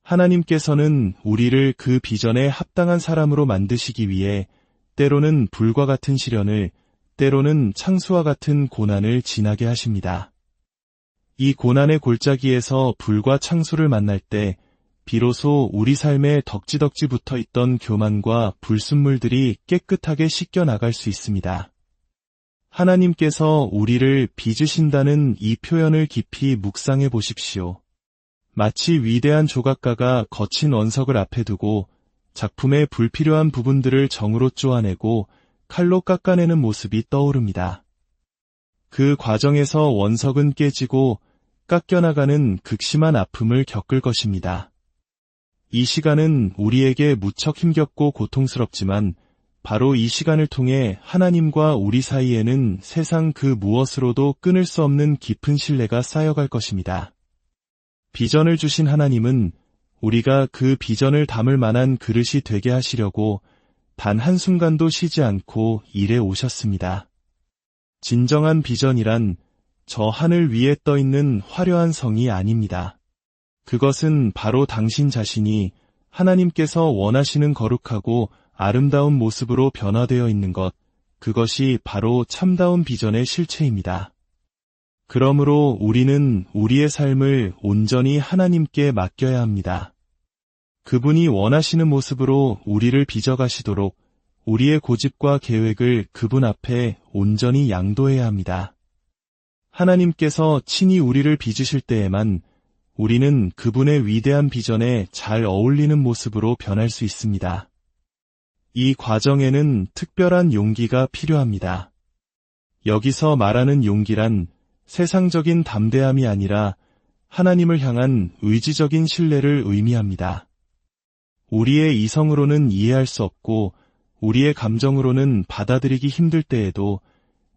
하나님께서는 우리를 그 비전에 합당한 사람으로 만드시기 위해 때로는 불과 같은 시련을, 때로는 창수와 같은 고난을 지나게 하십니다. 이 고난의 골짜기에서 불과 창수를 만날 때 비로소 우리 삶에 덕지덕지 붙어있던 교만과 불순물들이 깨끗하게 씻겨나갈 수 있습니다. 하나님께서 우리를 빚으신다는 이 표현을 깊이 묵상해 보십시오. 마치 위대한 조각가가 거친 원석을 앞에 두고 작품의 불필요한 부분들을 정으로 쪼아내고 칼로 깎아내는 모습이 떠오릅니다. 그 과정에서 원석은 깨지고 깎여나가는 극심한 아픔을 겪을 것입니다. 이 시간은 우리에게 무척 힘겹고 고통스럽지만 바로 이 시간을 통해 하나님과 우리 사이에는 세상 그 무엇으로도 끊을 수 없는 깊은 신뢰가 쌓여갈 것입니다. 비전을 주신 하나님은 우리가 그 비전을 담을 만한 그릇이 되게 하시려고 단 한순간도 쉬지 않고 일해 오셨습니다. 진정한 비전이란 저 하늘 위에 떠 있는 화려한 성이 아닙니다. 그것은 바로 당신 자신이 하나님께서 원하시는 거룩하고 아름다운 모습으로 변화되어 있는 것, 그것이 바로 참다운 비전의 실체입니다. 그러므로 우리는 우리의 삶을 온전히 하나님께 맡겨야 합니다. 그분이 원하시는 모습으로 우리를 빚어가시도록 우리의 고집과 계획을 그분 앞에 온전히 양도해야 합니다. 하나님께서 친히 우리를 빚으실 때에만 우리는 그분의 위대한 비전에 잘 어울리는 모습으로 변할 수 있습니다. 이 과정에는 특별한 용기가 필요합니다. 여기서 말하는 용기란 세상적인 담대함이 아니라 하나님을 향한 의지적인 신뢰를 의미합니다. 우리의 이성으로는 이해할 수 없고 우리의 감정으로는 받아들이기 힘들 때에도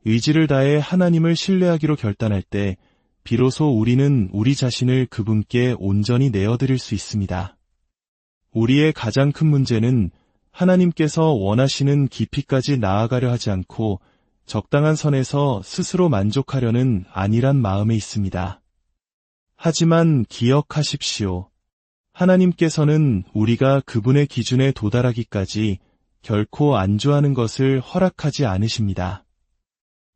의지를 다해 하나님을 신뢰하기로 결단할 때 비로소 우리는 우리 자신을 그분께 온전히 내어드릴 수 있습니다. 우리의 가장 큰 문제는 하나님께서 원하시는 깊이까지 나아가려 하지 않고 적당한 선에서 스스로 만족하려는 안일한 마음에 있습니다. 하지만 기억하십시오. 하나님께서는 우리가 그분의 기준에 도달하기까지 결코 안주하는 것을 허락하지 않으십니다.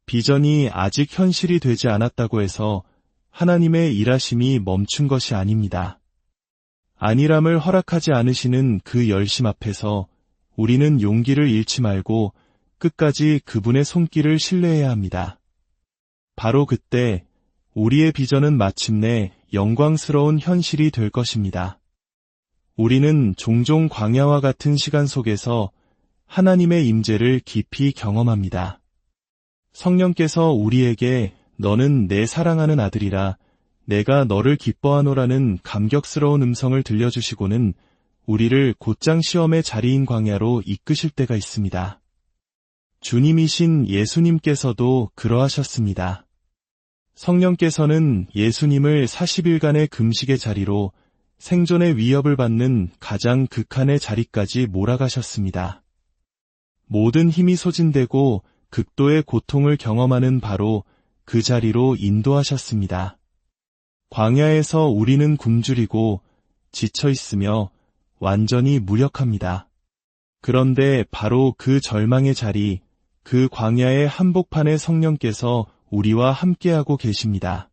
비전이 아직 현실이 되지 않았다고 해서 하나님의 일하심이 멈춘 것이 아닙니다. 안일함을 허락하지 않으시는 그 열심 앞에서 우리는 용기를 잃지 말고 끝까지 그분의 손길을 신뢰해야 합니다. 바로 그때 우리의 비전은 마침내 영광스러운 현실이 될 것입니다. 우리는 종종 광야와 같은 시간 속에서 하나님의 임재를 깊이 경험합니다. 성령께서 우리에게 너는 내 사랑하는 아들이라 내가 너를 기뻐하노라는 감격스러운 음성을 들려주시고는 우리를 곧장 시험의 자리인 광야로 이끄실 때가 있습니다. 주님이신 예수님께서도 그러하셨습니다. 성령께서는 예수님을 40일간의 금식의 자리로 생존의 위협을 받는 가장 극한의 자리까지 몰아가셨습니다. 모든 힘이 소진되고 극도의 고통을 경험하는 바로 그 자리로 인도하셨습니다. 광야에서 우리는 굶주리고 지쳐 있으며 완전히 무력합니다. 그런데 바로 그 절망의 자리, 그 광야의 한복판에 성령께서 우리와 함께하고 계십니다.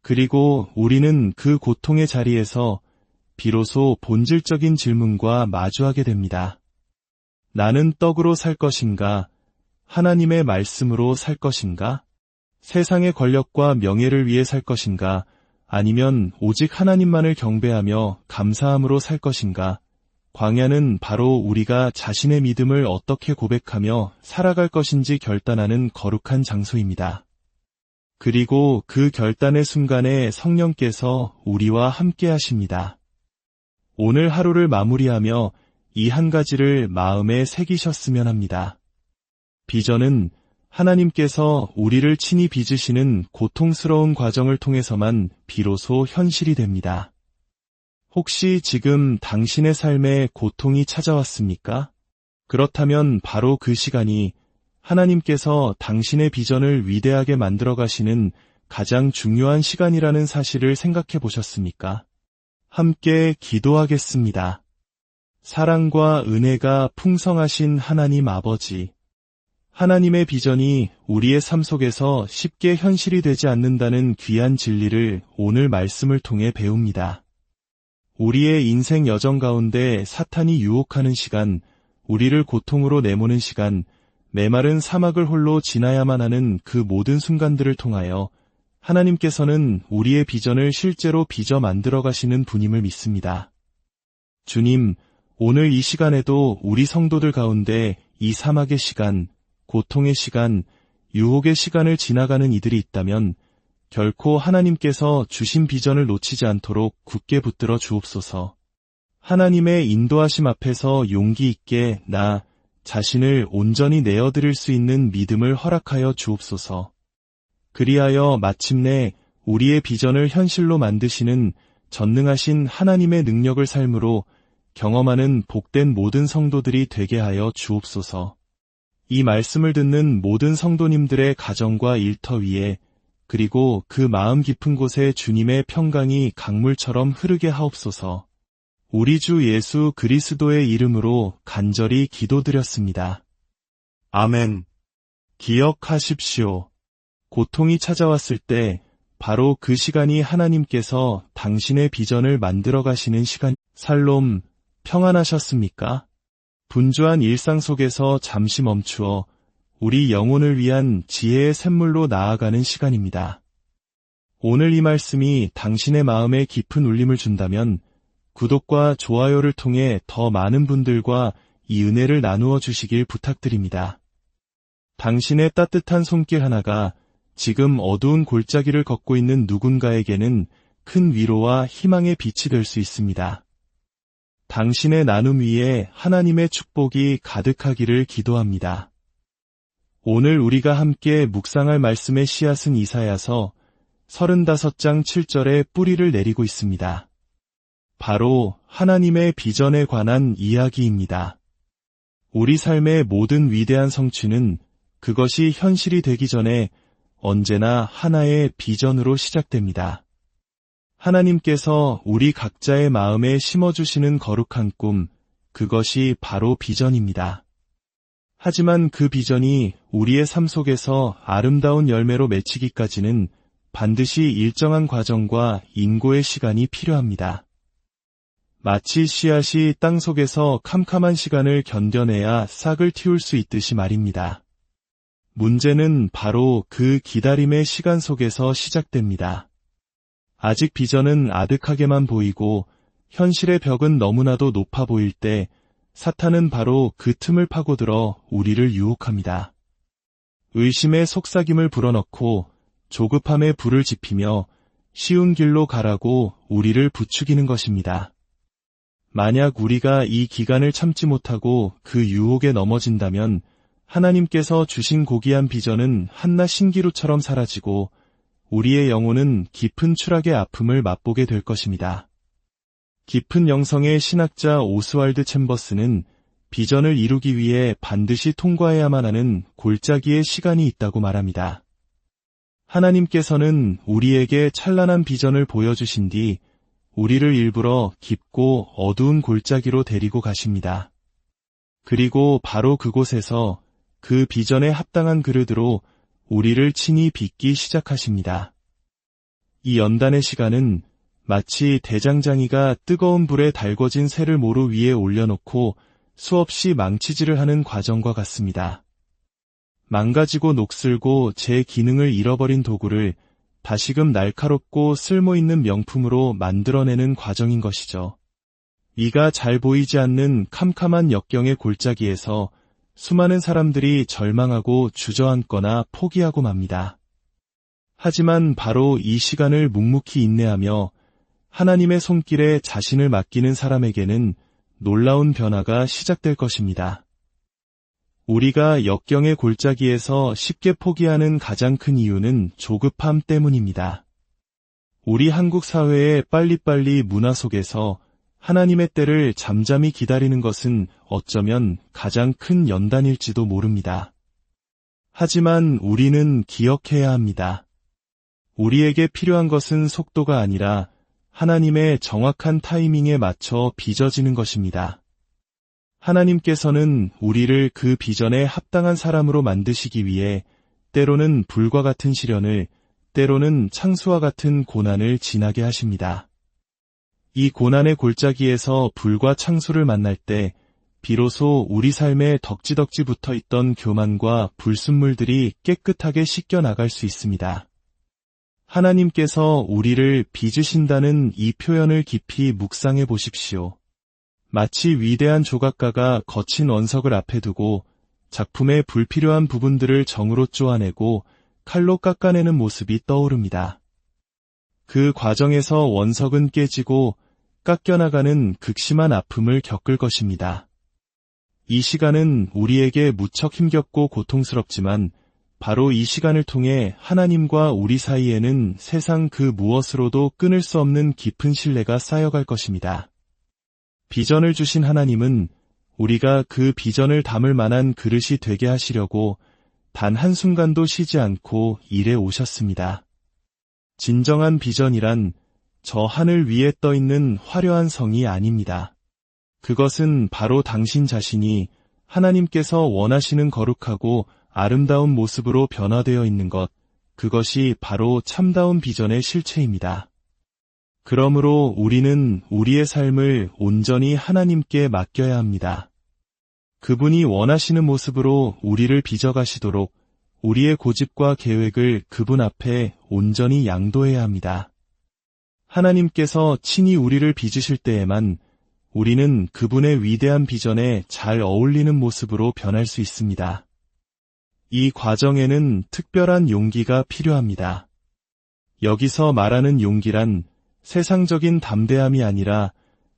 그리고 우리는 그 고통의 자리에서 비로소 본질적인 질문과 마주하게 됩니다. 나는 떡으로 살 것인가? 하나님의 말씀으로 살 것인가? 세상의 권력과 명예를 위해 살 것인가? 아니면 오직 하나님만을 경배하며 감사함으로 살 것인가? 광야는 바로 우리가 자신의 믿음을 어떻게 고백하며 살아갈 것인지 결단하는 거룩한 장소입니다. 그리고 그 결단의 순간에 성령께서 우리와 함께 하십니다. 오늘 하루를 마무리하며 이 한 가지를 마음에 새기셨으면 합니다. 비전은 하나님께서 우리를 친히 빚으시는 고통스러운 과정을 통해서만 비로소 현실이 됩니다. 혹시 지금 당신의 삶에 고통이 찾아왔습니까? 그렇다면 바로 그 시간이 하나님께서 당신의 비전을 위대하게 만들어 가시는 가장 중요한 시간이라는 사실을 생각해 보셨습니까? 함께 기도하겠습니다. 사랑과 은혜가 풍성하신 하나님 아버지, 하나님의 비전이 우리의 삶 속에서 쉽게 현실이 되지 않는다는 귀한 진리를 오늘 말씀을 통해 배웁니다. 우리의 인생 여정 가운데 사탄이 유혹하는 시간, 우리를 고통으로 내모는 시간, 메마른 사막을 홀로 지나야만 하는 그 모든 순간들을 통하여 하나님께서는 우리의 비전을 실제로 빚어 만들어 가시는 분임을 믿습니다. 주님, 오늘 이 시간에도 우리 성도들 가운데 이 사막의 시간, 고통의 시간, 유혹의 시간을 지나가는 이들이 있다면 결코 하나님께서 주신 비전을 놓치지 않도록 굳게 붙들어 주옵소서. 하나님의 인도하심 앞에서 용기 있게 나 자신을 온전히 내어드릴 수 있는 믿음을 허락하여 주옵소서. 그리하여 마침내 우리의 비전을 현실로 만드시는 전능하신 하나님의 능력을 삶으로 경험하는 복된 모든 성도들이 되게 하여 주옵소서. 이 말씀을 듣는 모든 성도님들의 가정과 일터 위에 그리고 그 마음 깊은 곳에 주님의 평강이 강물처럼 흐르게 하옵소서. 우리 주 예수 그리스도의 이름으로 간절히 기도드렸습니다. 아멘. 기억하십시오. 고통이 찾아왔을 때 바로 그 시간이 하나님께서 당신의 비전을 만들어 가시는 시간. 살롬, 평안하셨습니까? 분주한 일상 속에서 잠시 멈추어 우리 영혼을 위한 지혜의 샘물로 나아가는 시간입니다. 오늘 이 말씀이 당신의 마음에 깊은 울림을 준다면 구독과 좋아요를 통해 더 많은 분들과 이 은혜를 나누어 주시길 부탁드립니다. 당신의 따뜻한 손길 하나가 지금 어두운 골짜기를 걷고 있는 누군가에게는 큰 위로와 희망의 빛이 될 수 있습니다. 당신의 나눔 위에 하나님의 축복이 가득하기를 기도합니다. 오늘 우리가 함께 묵상할 말씀의 씨앗은 이사야서 35장 7절에 뿌리를 내리고 있습니다. 바로 하나님의 비전에 관한 이야기입니다. 우리 삶의 모든 위대한 성취는 그것이 현실이 되기 전에 언제나 하나의 비전으로 시작됩니다. 하나님께서 우리 각자의 마음에 심어주시는 거룩한 꿈, 그것이 바로 비전입니다. 하지만 그 비전이 우리의 삶 속에서 아름다운 열매로 맺히기까지는 반드시 일정한 과정과 인고의 시간이 필요합니다. 마치 씨앗이 땅 속에서 캄캄한 시간을 견뎌내야 싹을 틔울 수 있듯이 말입니다. 문제는 바로 그 기다림의 시간 속에서 시작됩니다. 아직 비전은 아득하게만 보이고 현실의 벽은 너무나도 높아 보일 때 사탄은 바로 그 틈을 파고들어 우리를 유혹합니다. 의심의 속삭임을 불어넣고 조급함에 불을 지피며 쉬운 길로 가라고 우리를 부추기는 것입니다. 만약 우리가 이 기간을 참지 못하고 그 유혹에 넘어진다면 하나님께서 주신 고귀한 비전은 한낱 신기루처럼 사라지고 우리의 영혼은 깊은 추락의 아픔을 맛보게 될 것입니다. 깊은 영성의 신학자 오스왈드 챔버스는 비전을 이루기 위해 반드시 통과해야만 하는 골짜기의 시간이 있다고 말합니다. 하나님께서는 우리에게 찬란한 비전을 보여주신 뒤 우리를 일부러 깊고 어두운 골짜기로 데리고 가십니다. 그리고 바로 그곳에서 그 비전에 합당한 그릇으로 우리를 친히 빚기 시작하십니다. 이 연단의 시간은 마치 대장장이가 뜨거운 불에 달궈진 쇠를 모루 위에 올려놓고 수없이 망치질을 하는 과정과 같습니다. 망가지고 녹슬고 제 기능을 잃어버린 도구를 다시금 날카롭고 쓸모있는 명품으로 만들어내는 과정인 것이죠. 이가 잘 보이지 않는 캄캄한 역경의 골짜기에서 수많은 사람들이 절망하고 주저앉거나 포기하고 맙니다. 하지만 바로 이 시간을 묵묵히 인내하며 하나님의 손길에 자신을 맡기는 사람에게는 놀라운 변화가 시작될 것입니다. 우리가 역경의 골짜기에서 쉽게 포기하는 가장 큰 이유는 조급함 때문입니다. 우리 한국 사회의 빨리빨리 문화 속에서 하나님의 때를 잠잠히 기다리는 것은 어쩌면 가장 큰 연단일지도 모릅니다. 하지만 우리는 기억해야 합니다. 우리에게 필요한 것은 속도가 아니라 하나님의 정확한 타이밍에 맞춰 빚어지는 것입니다. 하나님께서는 우리를 그 비전에 합당한 사람으로 만드시기 위해 때로는 불과 같은 시련을, 때로는 창수와 같은 고난을 지나게 하십니다. 이 고난의 골짜기에서 불과 창수를 만날 때 비로소 우리 삶에 덕지덕지 붙어있던 교만과 불순물들이 깨끗하게 씻겨나갈 수 있습니다. 하나님께서 우리를 빚으신다는 이 표현을 깊이 묵상해 보십시오. 마치 위대한 조각가가 거친 원석을 앞에 두고 작품의 불필요한 부분들을 정으로 쪼아내고 칼로 깎아내는 모습이 떠오릅니다. 그 과정에서 원석은 깨지고 깎여나가는 극심한 아픔을 겪을 것입니다. 이 시간은 우리에게 무척 힘겹고 고통스럽지만 바로 이 시간을 통해 하나님과 우리 사이에는 세상 그 무엇으로도 끊을 수 없는 깊은 신뢰가 쌓여갈 것입니다. 비전을 주신 하나님은 우리가 그 비전을 담을 만한 그릇이 되게 하시려고 단 한순간도 쉬지 않고 일해 오셨습니다. 진정한 비전이란 저 하늘 위에 떠 있는 화려한 성이 아닙니다. 그것은 바로 당신 자신이 하나님께서 원하시는 거룩하고 아름다운 모습으로 변화되어 있는 것, 그것이 바로 참다운 비전의 실체입니다. 그러므로 우리는 우리의 삶을 온전히 하나님께 맡겨야 합니다. 그분이 원하시는 모습으로 우리를 빚어가시도록 우리의 고집과 계획을 그분 앞에 온전히 양도해야 합니다. 하나님께서 친히 우리를 빚으실 때에만 우리는 그분의 위대한 비전에 잘 어울리는 모습으로 변할 수 있습니다. 이 과정에는 특별한 용기가 필요합니다. 여기서 말하는 용기란 세상적인 담대함이 아니라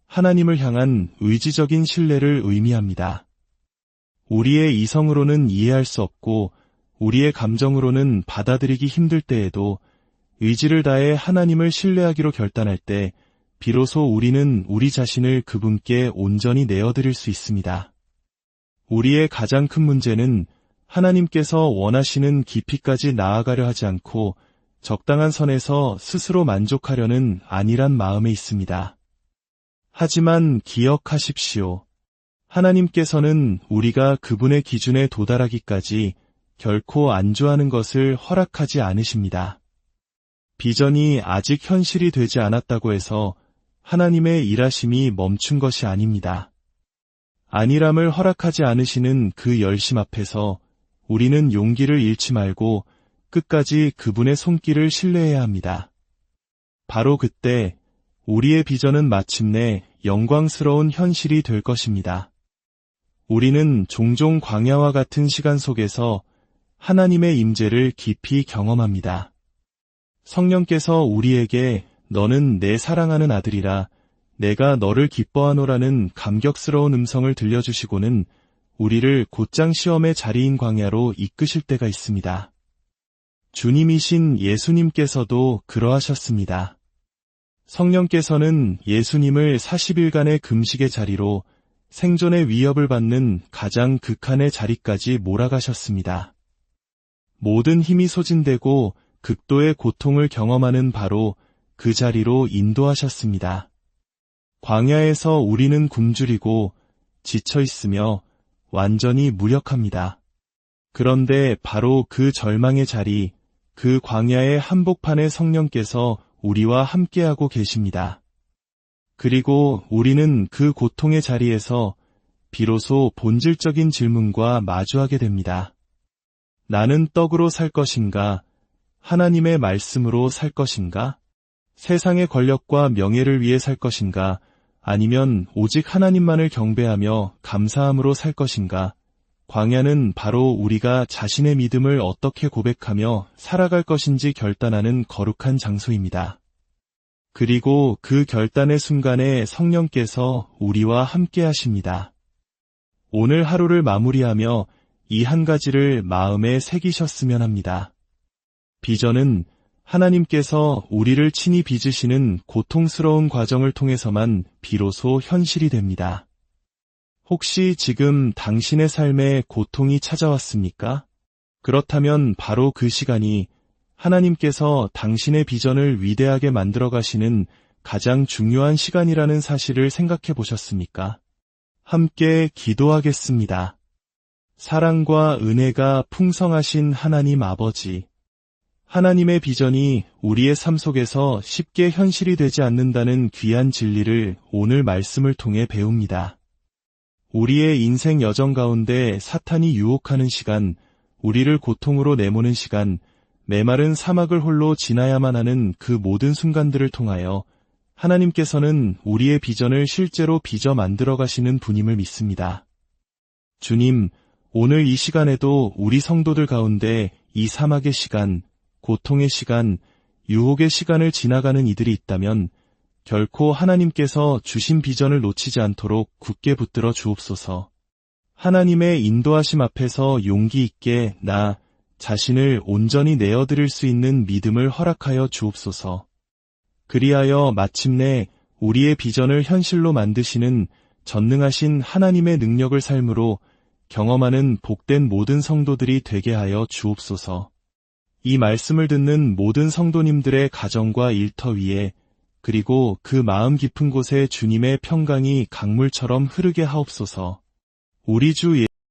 하나님을 향한 의지적인 신뢰를 의미합니다. 우리의 이성으로는 이해할 수 없고 우리의 감정으로는 받아들이기 힘들 때에도 의지를 다해 하나님을 신뢰하기로 결단할 때 비로소 우리는 우리 자신을 그분께 온전히 내어드릴 수 있습니다. 우리의 가장 큰 문제는 하나님께서 원하시는 깊이까지 나아가려 하지 않고 적당한 선에서 스스로 만족하려는 안일한 마음에 있습니다. 하지만 기억하십시오. 하나님께서는 우리가 그분의 기준에 도달하기까지 결코 안주하는 것을 허락하지 않으십니다. 비전이 아직 현실이 되지 않았다고 해서 하나님의 일하심이 멈춘 것이 아닙니다. 안일함을 허락하지 않으시는 그 열심 앞에서 우리는 용기를 잃지 말고 끝까지 그분의 손길을 신뢰해야 합니다. 바로 그때 우리의 비전은 마침내 영광스러운 현실이 될 것입니다. 우리는 종종 광야와 같은 시간 속에서 하나님의 임재를 깊이 경험합니다. 성령께서 우리에게 너는 내 사랑하는 아들이라 내가 너를 기뻐하노라는 감격스러운 음성을 들려주시고는 우리를 곧장 시험의 자리인 광야로 이끄실 때가 있습니다. 주님이신 예수님께서도 그러하셨습니다. 성령께서는 예수님을 40일간의 금식의 자리로 생존의 위협을 받는 가장 극한의 자리까지 몰아가셨습니다. 모든 힘이 소진되고 극도의 고통을 경험하는 바로 그 자리로 인도하셨습니다. 광야에서 우리는 굶주리고 지쳐 있으며 완전히 무력합니다. 그런데 바로 그 절망의 자리, 그 광야의 한복판에 성령께서 우리와 함께하고 계십니다. 그리고 우리는 그 고통의 자리에서 비로소 본질적인 질문과 마주하게 됩니다. 나는 떡으로 살 것인가? 하나님의 말씀으로 살 것인가? 세상의 권력과 명예를 위해 살 것인가? 아니면 오직 하나님만을 경배하며 감사함으로 살 것인가? 광야는 바로 우리가 자신의 믿음을 어떻게 고백하며 살아갈 것인지 결단하는 거룩한 장소입니다. 그리고 그 결단의 순간에 성령께서 우리와 함께 하십니다. 오늘 하루를 마무리하며 이 한 가지를 마음에 새기셨으면 합니다. 비전은 하나님께서 우리를 친히 빚으시는 고통스러운 과정을 통해서만 비로소 현실이 됩니다. 혹시 지금 당신의 삶에 고통이 찾아왔습니까? 그렇다면 바로 그 시간이 하나님께서 당신의 비전을 위대하게 만들어 가시는 가장 중요한 시간이라는 사실을 생각해 보셨습니까? 함께 기도하겠습니다. 사랑과 은혜가 풍성하신 하나님 아버지, 하나님의 비전이 우리의 삶 속에서 쉽게 현실이 되지 않는다는 귀한 진리를 오늘 말씀을 통해 배웁니다. 우리의 인생 여정 가운데 사탄이 유혹하는 시간, 우리를 고통으로 내모는 시간, 메마른 사막을 홀로 지나야만 하는 그 모든 순간들을 통하여 하나님께서는 우리의 비전을 실제로 빚어 만들어 가시는 분임을 믿습니다. 주님, 오늘 이 시간에도 우리 성도들 가운데 이 사막의 시간, 고통의 시간, 유혹의 시간을 지나가는 이들이 있다면 결코 하나님께서 주신 비전을 놓치지 않도록 굳게 붙들어 주옵소서. 하나님의 인도하심 앞에서 용기 있게 나 자신을 온전히 내어드릴 수 있는 믿음을 허락하여 주옵소서. 그리하여 마침내 우리의 비전을 현실로 만드시는 전능하신 하나님의 능력을 삶으로 경험하는 복된 모든 성도들이 되게 하여 주옵소서. 이 말씀을 듣는 모든 성도님들의 가정과 일터 위에 그리고 그 마음 깊은 곳에 주님의 평강이 강물처럼 흐르게 하옵소서. 우리 주